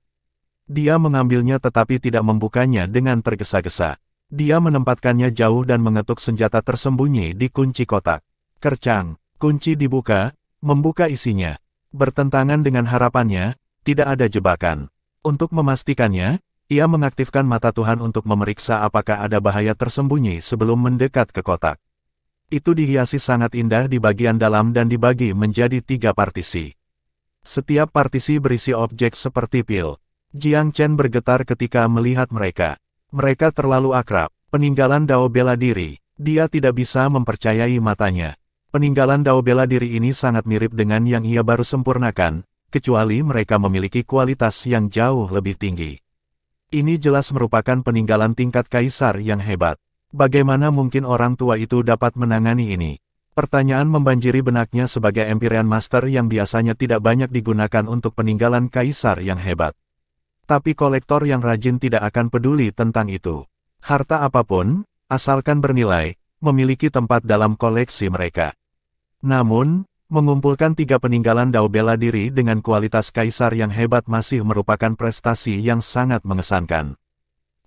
Dia mengambilnya tetapi tidak membukanya dengan tergesa-gesa. Dia menempatkannya jauh dan mengetuk senjata tersembunyi di kunci kotak. Kercang, kunci dibuka, membuka isinya. Bertentangan dengan harapannya, tidak ada jebakan. Untuk memastikannya, ia mengaktifkan mata Tuhan untuk memeriksa apakah ada bahaya tersembunyi sebelum mendekat ke kotak. Itu dihiasi sangat indah di bagian dalam dan dibagi menjadi 3 partisi. Setiap partisi berisi objek seperti pil. Jiang Chen bergetar ketika melihat mereka. Mereka terlalu akrab. Peninggalan Dao bela diri. Dia tidak bisa mempercayai matanya. Peninggalan Dao bela diri ini sangat mirip dengan yang ia baru sempurnakan, kecuali mereka memiliki kualitas yang jauh lebih tinggi. Ini jelas merupakan peninggalan tingkat kaisar yang hebat. Bagaimana mungkin orang tua itu dapat menangani ini? Pertanyaan membanjiri benaknya sebagai Empyrean Master yang biasanya tidak banyak digunakan untuk peninggalan kaisar yang hebat. Tapi kolektor yang rajin tidak akan peduli tentang itu. Harta apapun, asalkan bernilai, memiliki tempat dalam koleksi mereka. Namun, mengumpulkan 3 peninggalan Dao bela diri dengan kualitas kaisar yang hebat masih merupakan prestasi yang sangat mengesankan.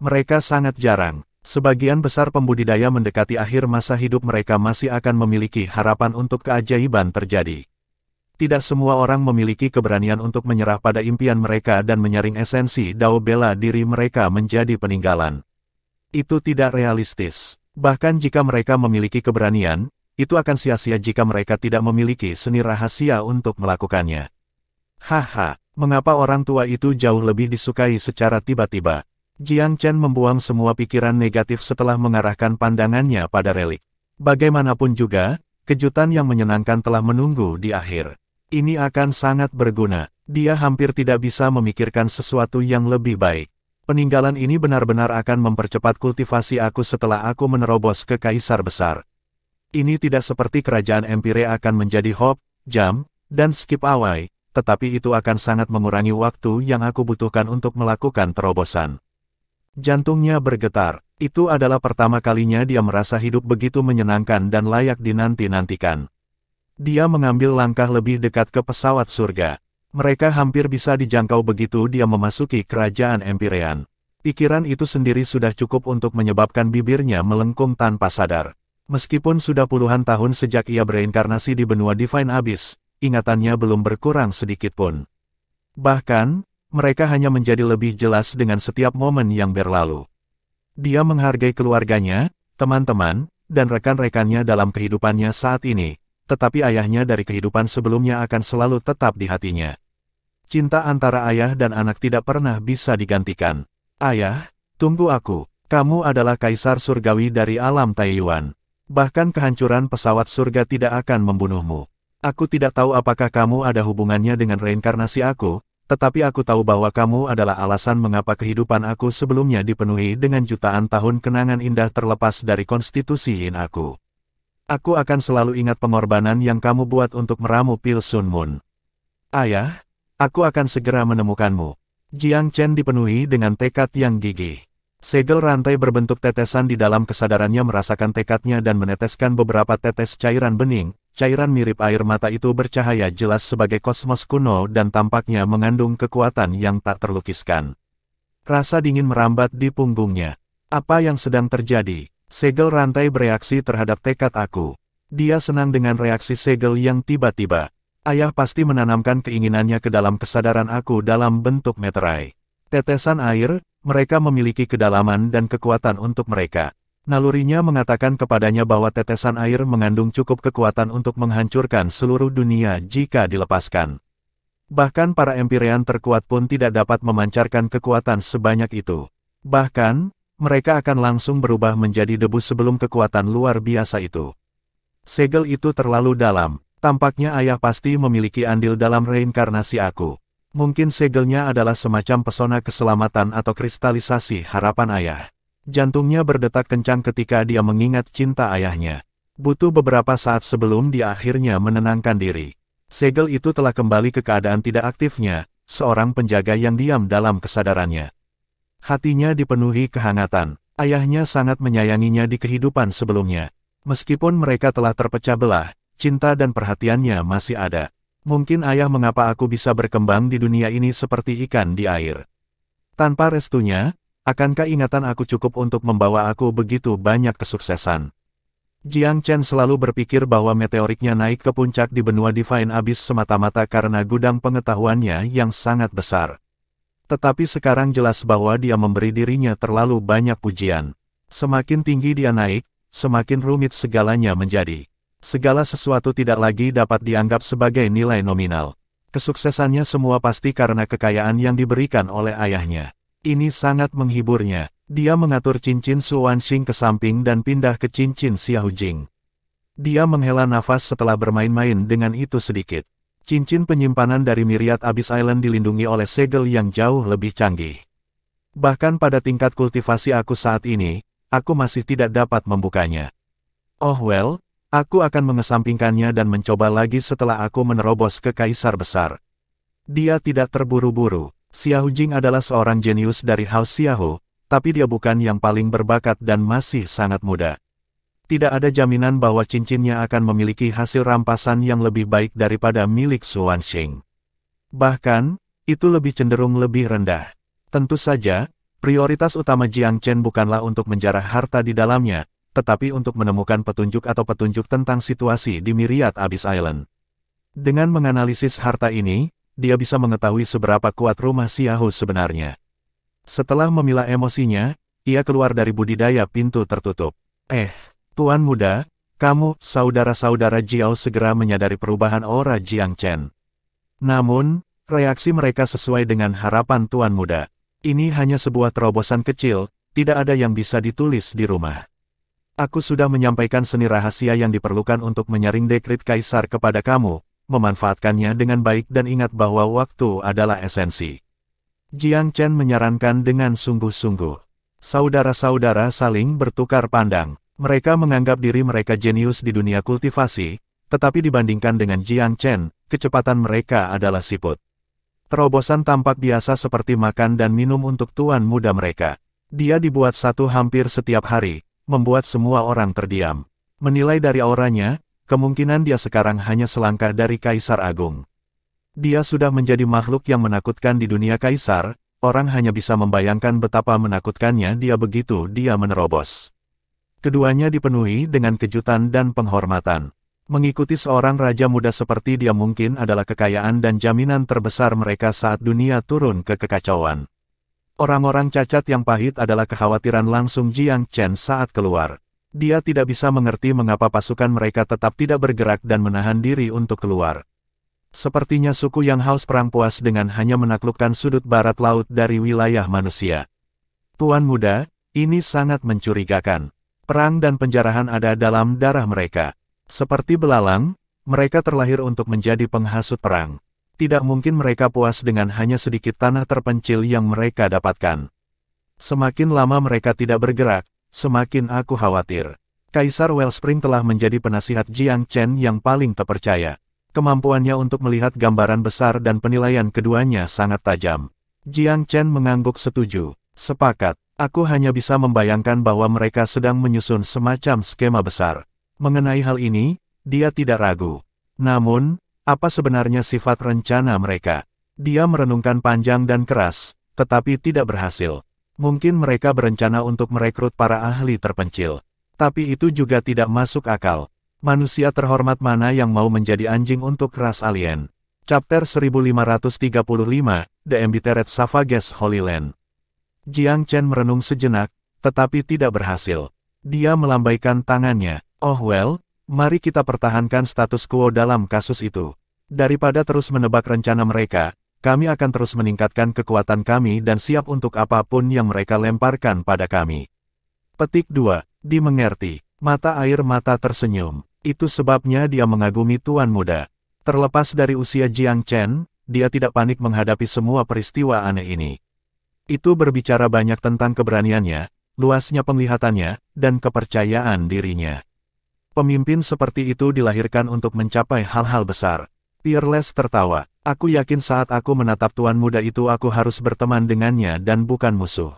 Mereka sangat jarang. Sebagian besar pembudidaya mendekati akhir masa hidup mereka masih akan memiliki harapan untuk keajaiban terjadi. Tidak semua orang memiliki keberanian untuk menyerah pada impian mereka dan menyaring esensi Dao bela diri mereka menjadi peninggalan. Itu tidak realistis. Bahkan jika mereka memiliki keberanian, itu akan sia-sia jika mereka tidak memiliki seni rahasia untuk melakukannya. Haha, mengapa orang tua itu jauh lebih disukai secara tiba-tiba? Jiang Chen membuang semua pikiran negatif setelah mengarahkan pandangannya pada relik. Bagaimanapun juga, kejutan yang menyenangkan telah menunggu di akhir. Ini akan sangat berguna. Dia hampir tidak bisa memikirkan sesuatu yang lebih baik. Peninggalan ini benar-benar akan mempercepat kultivasi aku setelah aku menerobos ke Kaisar Besar. Ini tidak seperti kerajaan Empire akan menjadi hop, jam, dan skip away, tetapi itu akan sangat mengurangi waktu yang aku butuhkan untuk melakukan terobosan. Jantungnya bergetar. Itu adalah pertama kalinya dia merasa hidup begitu menyenangkan dan layak dinanti-nantikan. Dia mengambil langkah lebih dekat ke pesawat surga. Mereka hampir bisa dijangkau begitu dia memasuki kerajaan Empyrean. Pikiran itu sendiri sudah cukup untuk menyebabkan bibirnya melengkung tanpa sadar. Meskipun sudah puluhan tahun sejak ia bereinkarnasi di benua Divine Abyss, ingatannya belum berkurang sedikit pun. Bahkan, mereka hanya menjadi lebih jelas dengan setiap momen yang berlalu. Dia menghargai keluarganya, teman-teman, dan rekan-rekannya dalam kehidupannya saat ini, tetapi ayahnya dari kehidupan sebelumnya akan selalu tetap di hatinya. Cinta antara ayah dan anak tidak pernah bisa digantikan. Ayah, tunggu aku. Kamu adalah kaisar surgawi dari alam Taiyuan. Bahkan kehancuran pesawat surga tidak akan membunuhmu. Aku tidak tahu apakah kamu ada hubungannya dengan reinkarnasi aku, tetapi aku tahu bahwa kamu adalah alasan mengapa kehidupan aku sebelumnya dipenuhi dengan jutaan tahun kenangan indah terlepas dari konstitusi Yin aku. Aku akan selalu ingat pengorbanan yang kamu buat untuk meramu Pil Sun Moon. Ayah, aku akan segera menemukanmu. Jiang Chen dipenuhi dengan tekad yang gigih. Segel rantai berbentuk tetesan di dalam kesadarannya merasakan tekadnya dan meneteskan beberapa tetes cairan bening. Cairan mirip air mata itu bercahaya jelas sebagai kosmos kuno dan tampaknya mengandung kekuatan yang tak terlukiskan. Rasa dingin merambat di punggungnya. Apa yang sedang terjadi? Segel rantai bereaksi terhadap tekad aku. Dia senang dengan reaksi segel yang tiba-tiba. Ayah pasti menanamkan keinginannya ke dalam kesadaran aku dalam bentuk meterai. Tetesan air, mereka memiliki kedalaman dan kekuatan untuk mereka. Nalurinya mengatakan kepadanya bahwa tetesan air mengandung cukup kekuatan untuk menghancurkan seluruh dunia jika dilepaskan. Bahkan para Empyrean terkuat pun tidak dapat memancarkan kekuatan sebanyak itu. Bahkan, mereka akan langsung berubah menjadi debu sebelum kekuatan luar biasa itu. Segel itu terlalu dalam. Tampaknya ayah pasti memiliki andil dalam reinkarnasi aku. Mungkin segelnya adalah semacam pesona keselamatan atau kristalisasi harapan ayah. Jantungnya berdetak kencang ketika dia mengingat cinta ayahnya. Butuh beberapa saat sebelum dia akhirnya menenangkan diri. Segel itu telah kembali ke keadaan tidak aktifnya, seorang penjaga yang diam dalam kesadarannya. Hatinya dipenuhi kehangatan. Ayahnya sangat menyayanginya di kehidupan sebelumnya. Meskipun mereka telah terpecah belah, cinta dan perhatiannya masih ada. Mungkin ayah mengapa aku bisa berkembang di dunia ini seperti ikan di air. Tanpa restunya, akankah ingatan aku cukup untuk membawa aku begitu banyak kesuksesan? Jiang Chen selalu berpikir bahwa meteoriknya naik ke puncak di benua Divine Abyss semata-mata karena gudang pengetahuannya yang sangat besar. Tetapi sekarang jelas bahwa dia memberi dirinya terlalu banyak pujian. Semakin tinggi dia naik, semakin rumit segalanya menjadi. Segala sesuatu tidak lagi dapat dianggap sebagai nilai nominal. Kesuksesannya semua pasti karena kekayaan yang diberikan oleh ayahnya. Ini sangat menghiburnya. Dia mengatur cincin Su Wanxing ke samping dan pindah ke cincin Xiao Jing. Dia menghela nafas setelah bermain-main dengan itu sedikit. Cincin penyimpanan dari Myriad Abyss Island dilindungi oleh segel yang jauh lebih canggih. Bahkan pada tingkat kultivasi aku saat ini, aku masih tidak dapat membukanya. Oh well, aku akan mengesampingkannya dan mencoba lagi setelah aku menerobos ke Kaisar Besar. Dia tidak terburu-buru. Xiao Jing adalah seorang jenius dari House Xiao, tapi dia bukan yang paling berbakat dan masih sangat muda. Tidak ada jaminan bahwa cincinnya akan memiliki hasil rampasan yang lebih baik daripada milik Su Wanxing. Bahkan, itu lebih cenderung lebih rendah. Tentu saja, prioritas utama Jiang Chen bukanlah untuk menjarah harta di dalamnya, tetapi untuk menemukan petunjuk atau petunjuk tentang situasi di Myriad Abyss Island. Dengan menganalisis harta ini, dia bisa mengetahui seberapa kuat rumah Xiao sebenarnya. Setelah memilah emosinya, ia keluar dari budidaya pintu tertutup. Tuan Muda, kamu, saudara-saudara Jiao segera menyadari perubahan aura Jiang Chen. Namun, reaksi mereka sesuai dengan harapan Tuan Muda. Ini hanya sebuah terobosan kecil, tidak ada yang bisa ditulis di rumah. Aku sudah menyampaikan seni rahasia yang diperlukan untuk menyaring dekrit kaisar kepada kamu, memanfaatkannya dengan baik dan ingat bahwa waktu adalah esensi. Jiang Chen menyarankan dengan sungguh-sungguh. Saudara-saudara saling bertukar pandang. Mereka menganggap diri mereka jenius di dunia kultivasi, tetapi dibandingkan dengan Jiang Chen, kecepatan mereka adalah siput. Terobosan tampak biasa seperti makan dan minum untuk tuan muda mereka. Dia dibuat satu hampir setiap hari, membuat semua orang terdiam. Menilai dari auranya, kemungkinan dia sekarang hanya selangkah dari Kaisar Agung. Dia sudah menjadi makhluk yang menakutkan di dunia Kaisar, orang hanya bisa membayangkan betapa menakutkannya dia begitu dia menerobos. Keduanya dipenuhi dengan kejutan dan penghormatan. Mengikuti seorang raja muda seperti dia mungkin adalah kekayaan dan jaminan terbesar mereka saat dunia turun ke kekacauan. Orang-orang cacat yang pahit adalah kekhawatiran langsung Jiang Chen saat keluar. Dia tidak bisa mengerti mengapa pasukan mereka tetap tidak bergerak dan menahan diri untuk keluar. Sepertinya suku yang haus perang puas dengan hanya menaklukkan sudut barat laut dari wilayah manusia. Tuan Muda, ini sangat mencurigakan. Perang dan penjarahan ada dalam darah mereka. Seperti belalang, mereka terlahir untuk menjadi penghasut perang. Tidak mungkin mereka puas dengan hanya sedikit tanah terpencil yang mereka dapatkan. Semakin lama mereka tidak bergerak, semakin aku khawatir. Kaisar Wellspring telah menjadi penasihat Jiang Chen yang paling terpercaya. Kemampuannya untuk melihat gambaran besar dan penilaian keduanya sangat tajam. Jiang Chen mengangguk setuju. Sepakat, aku hanya bisa membayangkan bahwa mereka sedang menyusun semacam skema besar. Mengenai hal ini, dia tidak ragu. Namun, apa sebenarnya sifat rencana mereka? Dia merenungkan panjang dan keras, tetapi tidak berhasil. Mungkin mereka berencana untuk merekrut para ahli terpencil. Tapi itu juga tidak masuk akal. Manusia terhormat mana yang mau menjadi anjing untuk ras alien? Chapter 1535, The Embittered Savages Holy Land. Jiang Chen merenung sejenak, tetapi tidak berhasil. Dia melambaikan tangannya. Oh well, mari kita pertahankan status quo dalam kasus itu. Daripada terus menebak rencana mereka, kami akan terus meningkatkan kekuatan kami dan siap untuk apapun yang mereka lemparkan pada kami. Petik 2. Dimengerti. Mata air mata tersenyum. Itu sebabnya dia mengagumi Tuan Muda. Terlepas dari usia Jiang Chen, dia tidak panik menghadapi semua peristiwa aneh ini. Itu berbicara banyak tentang keberaniannya, luasnya penglihatannya, dan kepercayaan dirinya. Pemimpin seperti itu dilahirkan untuk mencapai hal-hal besar. Fearless tertawa. Aku yakin saat aku menatap Tuan Muda itu aku harus berteman dengannya dan bukan musuh.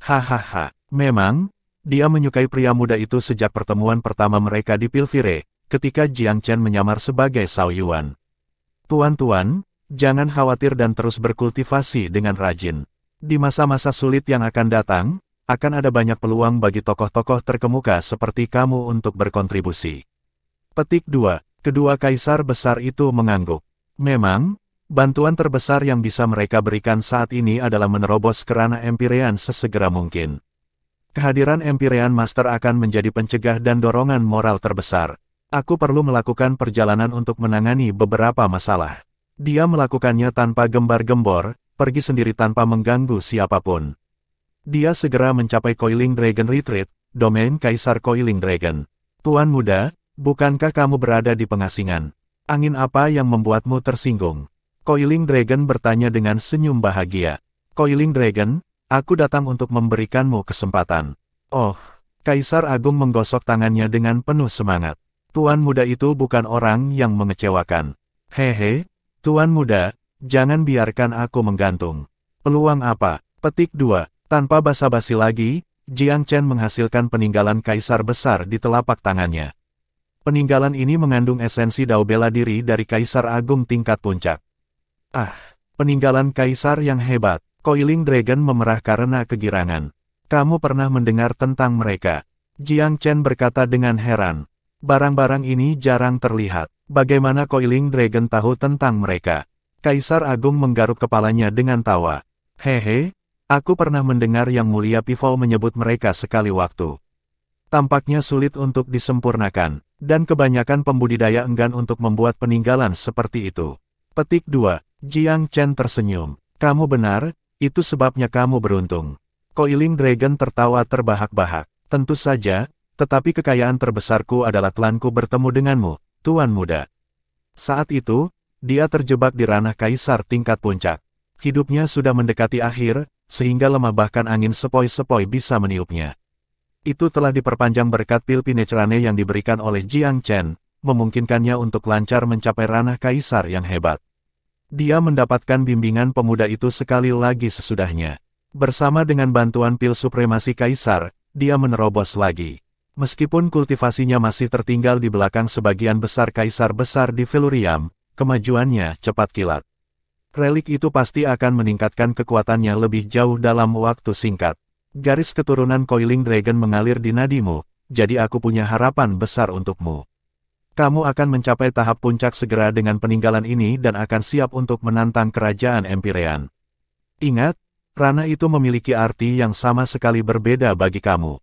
Hahaha. Memang, dia menyukai pria muda itu sejak pertemuan pertama mereka di Pilvire, ketika Jiang Chen menyamar sebagai Sao Yuan. Tuan-tuan, jangan khawatir dan terus berkultivasi dengan rajin. Di masa-masa sulit yang akan datang, akan ada banyak peluang bagi tokoh-tokoh terkemuka seperti kamu untuk berkontribusi. Petik 2. Kedua kaisar besar itu mengangguk. Memang, bantuan terbesar yang bisa mereka berikan saat ini adalah menerobos kerana Empyrean sesegera mungkin. Kehadiran Empyrean Master akan menjadi pencegah dan dorongan moral terbesar. Aku perlu melakukan perjalanan untuk menangani beberapa masalah. Dia melakukannya tanpa gembar-gembor, pergi sendiri tanpa mengganggu siapapun. Dia segera mencapai Coiling Dragon Retreat, domain Kaisar Coiling Dragon. Tuan Muda, bukankah kamu berada di pengasingan? Angin apa yang membuatmu tersinggung? Coiling Dragon bertanya dengan senyum bahagia. Coiling Dragon, aku datang untuk memberikanmu kesempatan. Oh, Kaisar Agung menggosok tangannya dengan penuh semangat. Tuan Muda itu bukan orang yang mengecewakan. Hehe, Tuan Muda, jangan biarkan aku menggantung. Peluang apa? Petik 2. Tanpa basa-basi lagi, Jiang Chen menghasilkan peninggalan kaisar besar di telapak tangannya. Peninggalan ini mengandung esensi dao bela diri dari Kaisar Agung tingkat puncak. Ah, peninggalan kaisar yang hebat. Coiling Dragon memerah karena kegirangan. Kamu pernah mendengar tentang mereka? Jiang Chen berkata dengan heran. Barang-barang ini jarang terlihat. Bagaimana Coiling Dragon tahu tentang mereka? Kaisar Agung menggaruk kepalanya dengan tawa. Hehe. Aku pernah mendengar Yang Mulia Pivol menyebut mereka sekali waktu. Tampaknya sulit untuk disempurnakan, dan kebanyakan pembudidaya enggan untuk membuat peninggalan seperti itu. Petik 2. Jiang Chen tersenyum. Kamu benar, itu sebabnya kamu beruntung. Coiling Dragon tertawa terbahak-bahak. Tentu saja, tetapi kekayaan terbesarku adalah klanku bertemu denganmu, Tuan Muda. Saat itu, dia terjebak di ranah kaisar tingkat puncak. Hidupnya sudah mendekati akhir, sehingga lemah bahkan angin sepoi-sepoi bisa meniupnya. Itu telah diperpanjang berkat pil Pinecrane yang diberikan oleh Jiang Chen, memungkinkannya untuk lancar mencapai ranah kaisar yang hebat. Dia mendapatkan bimbingan pemuda itu sekali lagi sesudahnya. Bersama dengan bantuan pil supremasi kaisar, dia menerobos lagi. Meskipun kultivasinya masih tertinggal di belakang sebagian besar kaisar besar di Velurium, kemajuannya cepat kilat. Relik itu pasti akan meningkatkan kekuatannya lebih jauh dalam waktu singkat. Garis keturunan Coiling Dragon mengalir di nadimu, jadi aku punya harapan besar untukmu. Kamu akan mencapai tahap puncak segera dengan peninggalan ini dan akan siap untuk menantang kerajaan Empyrean. Ingat, ranah itu memiliki arti yang sama sekali berbeda bagi kamu.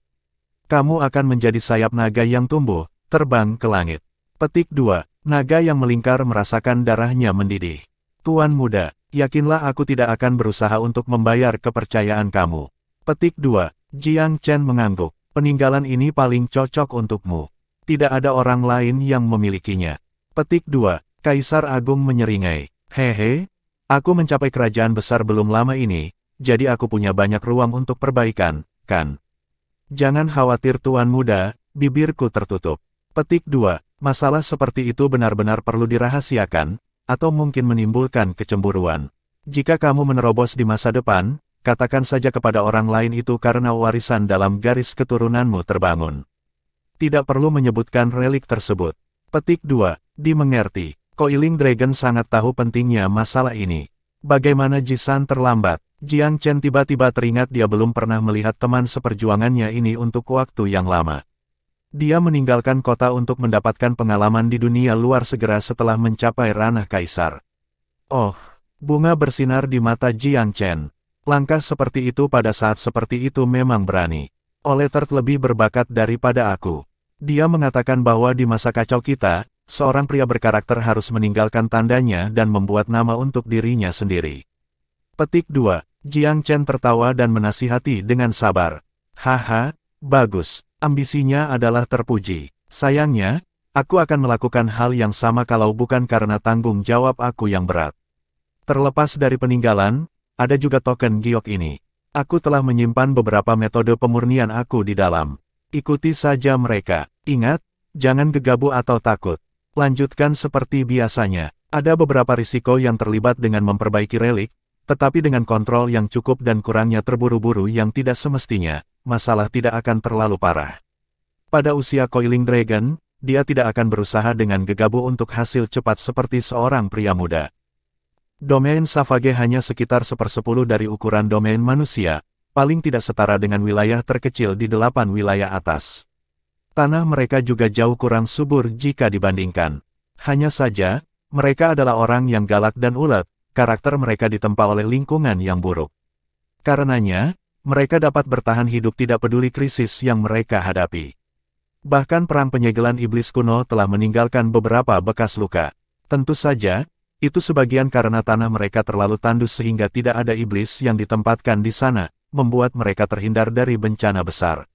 Kamu akan menjadi sayap naga yang tumbuh, terbang ke langit. Petik 2. Naga yang melingkar merasakan darahnya mendidih. Tuan Muda, yakinlah aku tidak akan berusaha untuk membayar kepercayaan kamu. Petik 2. Jiang Chen mengangguk. Peninggalan ini paling cocok untukmu. Tidak ada orang lain yang memilikinya. Petik 2. Kaisar Agung menyeringai. Hehe, aku mencapai kerajaan besar belum lama ini, jadi aku punya banyak ruang untuk perbaikan, kan? Jangan khawatir Tuan Muda, bibirku tertutup. Petik 2. Masalah seperti itu benar-benar perlu dirahasiakan, atau mungkin menimbulkan kecemburuan. Jika kamu menerobos di masa depan, katakan saja kepada orang lain itu karena warisan dalam garis keturunanmu terbangun. Tidak perlu menyebutkan relik tersebut. Petik 2. Dimengerti. Coiling Dragon sangat tahu pentingnya masalah ini. Bagaimana Jisan terlambat? Jiang Chen tiba-tiba teringat dia belum pernah melihat teman seperjuangannya ini untuk waktu yang lama. Dia meninggalkan kota untuk mendapatkan pengalaman di dunia luar segera setelah mencapai ranah kaisar. Oh, bunga bersinar di mata Jiang Chen. Langkah seperti itu pada saat seperti itu memang berani. Oletert lebih berbakat daripada aku. Dia mengatakan bahwa di masa kacau kita, seorang pria berkarakter harus meninggalkan tandanya dan membuat nama untuk dirinya sendiri. Petik 2. Jiang Chen tertawa dan menasihati dengan sabar. Haha, bagus. Ambisinya adalah terpuji. Sayangnya, aku akan melakukan hal yang sama kalau bukan karena tanggung jawab aku yang berat. Terlepas dari peninggalan, ada juga token giok ini. Aku telah menyimpan beberapa metode pemurnian aku di dalam. Ikuti saja mereka. Ingat, jangan gegabah atau takut. Lanjutkan seperti biasanya. Ada beberapa risiko yang terlibat dengan memperbaiki relik, tetapi dengan kontrol yang cukup dan kurangnya terburu-buru yang tidak semestinya, masalah tidak akan terlalu parah. Pada usia Coiling Dragon, dia tidak akan berusaha dengan gegabah untuk hasil cepat seperti seorang pria muda. Domain Savage hanya sekitar 1/10 dari ukuran domain manusia, paling tidak setara dengan wilayah terkecil di 8 wilayah atas. Tanah mereka juga jauh kurang subur jika dibandingkan. Hanya saja, mereka adalah orang yang galak dan ulet, karakter mereka ditempa oleh lingkungan yang buruk. Karenanya, mereka dapat bertahan hidup tidak peduli krisis yang mereka hadapi. Bahkan perang penyegelan iblis kuno telah meninggalkan beberapa bekas luka. Tentu saja, itu sebagian karena tanah mereka terlalu tandus sehingga tidak ada iblis yang ditempatkan di sana, membuat mereka terhindar dari bencana besar.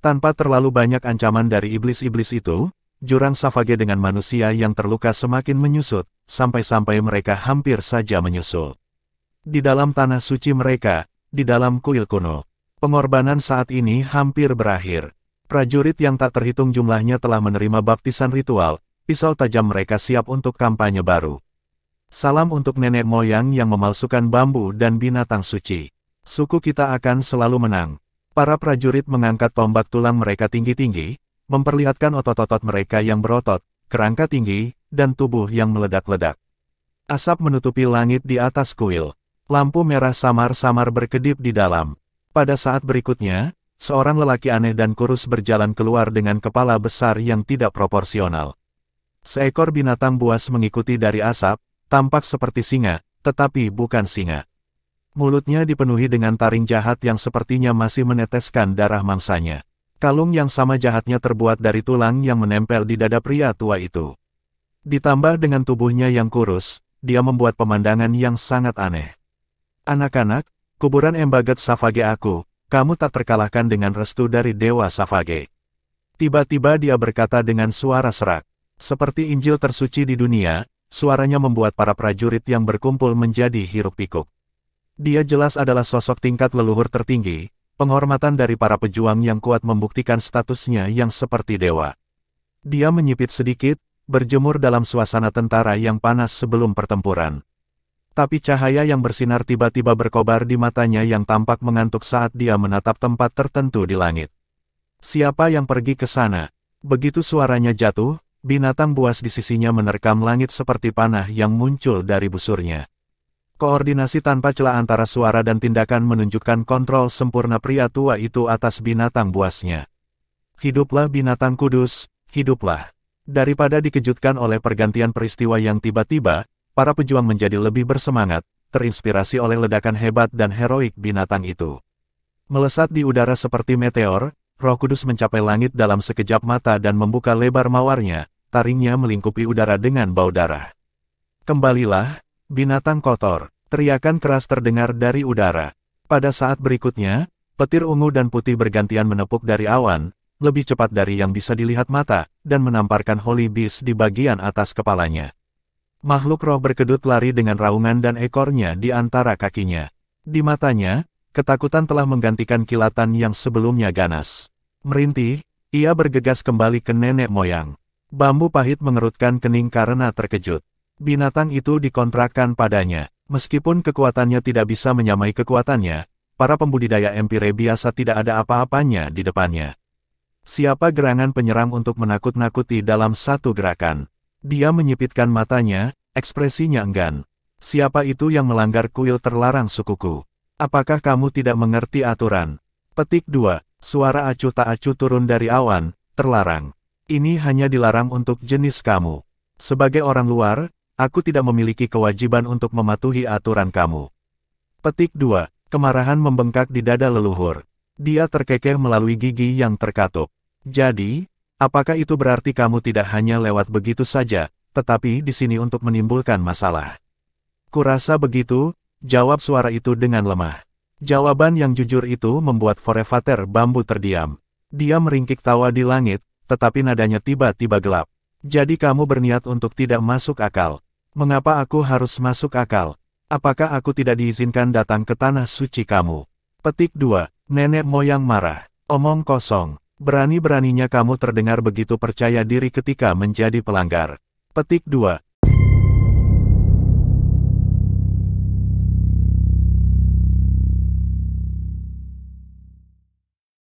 Tanpa terlalu banyak ancaman dari iblis-iblis itu, jurang Savage dengan manusia yang terluka semakin menyusut, sampai-sampai mereka hampir saja menyusul. Di dalam tanah suci mereka, di dalam kuil kuno, pengorbanan saat ini hampir berakhir. Prajurit yang tak terhitung jumlahnya telah menerima baptisan ritual, pisau tajam mereka siap untuk kampanye baru. Salam untuk nenek moyang yang memalsukan bambu dan binatang suci. Suku kita akan selalu menang. Para prajurit mengangkat tombak tulang mereka tinggi-tinggi, memperlihatkan otot-otot mereka yang berotot, kerangka tinggi, dan tubuh yang meledak-ledak. Asap menutupi langit di atas kuil. Lampu merah samar-samar berkedip di dalam. Pada saat berikutnya, seorang lelaki aneh dan kurus berjalan keluar dengan kepala besar yang tidak proporsional. Seekor binatang buas mengikuti dari asap, tampak seperti singa, tetapi bukan singa. Mulutnya dipenuhi dengan taring jahat yang sepertinya masih meneteskan darah mangsanya. Kalung yang sama jahatnya terbuat dari tulang yang menempel di dada pria tua itu. Ditambah dengan tubuhnya yang kurus, dia membuat pemandangan yang sangat aneh. Anak-anak, kuburan Embaget Savage aku, kamu tak terkalahkan dengan restu dari Dewa Savage. Tiba-tiba dia berkata dengan suara serak. Seperti Injil tersuci di dunia, suaranya membuat para prajurit yang berkumpul menjadi hiruk-pikuk. Dia jelas adalah sosok tingkat leluhur tertinggi, penghormatan dari para pejuang yang kuat membuktikan statusnya yang seperti dewa. Dia menyipit sedikit, berjemur dalam suasana tentara yang panas sebelum pertempuran. Tapi cahaya yang bersinar tiba-tiba berkobar di matanya yang tampak mengantuk saat dia menatap tempat tertentu di langit. Siapa yang pergi ke sana? Begitu suaranya jatuh, binatang buas di sisinya menerkam langit seperti panah yang muncul dari busurnya. Koordinasi tanpa celah antara suara dan tindakan menunjukkan kontrol sempurna pria tua itu atas binatang buasnya. Hiduplah binatang kudus, hiduplah. Daripada dikejutkan oleh pergantian peristiwa yang tiba-tiba, para pejuang menjadi lebih bersemangat, terinspirasi oleh ledakan hebat dan heroik binatang itu. Melesat di udara seperti meteor, Roh Kudus mencapai langit dalam sekejap mata dan membuka lebar mawarnya, taringnya melingkupi udara dengan bau darah. Kembalilah, binatang kotor, teriakan keras terdengar dari udara. Pada saat berikutnya, petir ungu dan putih bergantian menepuk dari awan, lebih cepat dari yang bisa dilihat mata, dan menamparkan Holy Beast di bagian atas kepalanya. Makhluk roh berkedut lari dengan raungan dan ekornya di antara kakinya. Di matanya, ketakutan telah menggantikan kilatan yang sebelumnya ganas. Merintih, ia bergegas kembali ke nenek moyang. Bambu pahit mengerutkan kening karena terkejut. Binatang itu dikontrakkan padanya. Meskipun kekuatannya tidak bisa menyamai kekuatannya, para pembudidaya empire biasa tidak ada apa-apanya di depannya. Siapa gerangan penyerang untuk menakut-nakuti dalam satu gerakan? Dia menyipitkan matanya, ekspresinya enggan. Siapa itu yang melanggar kuil terlarang sukuku? Apakah kamu tidak mengerti aturan? Petik 2. Suara acuh tak acuh turun dari awan, terlarang. Ini hanya dilarang untuk jenis kamu. Sebagai orang luar, aku tidak memiliki kewajiban untuk mematuhi aturan kamu. Petik 2. Kemarahan membengkak di dada leluhur. Dia terkekeh melalui gigi yang terkatup. Jadi, apakah itu berarti kamu tidak hanya lewat begitu saja, tetapi di sini untuk menimbulkan masalah? Kurasa begitu, jawab suara itu dengan lemah. Jawaban yang jujur itu membuat Forevater Bambu terdiam. Dia meringkik tawa di langit, tetapi nadanya tiba-tiba gelap. Jadi kamu berniat untuk tidak masuk akal. Mengapa aku harus masuk akal? Apakah aku tidak diizinkan datang ke tanah suci kamu? Petik 2. Nenek moyang marah. Omong kosong. Berani-beraninya kamu terdengar begitu percaya diri ketika menjadi pelanggar. Petik 2.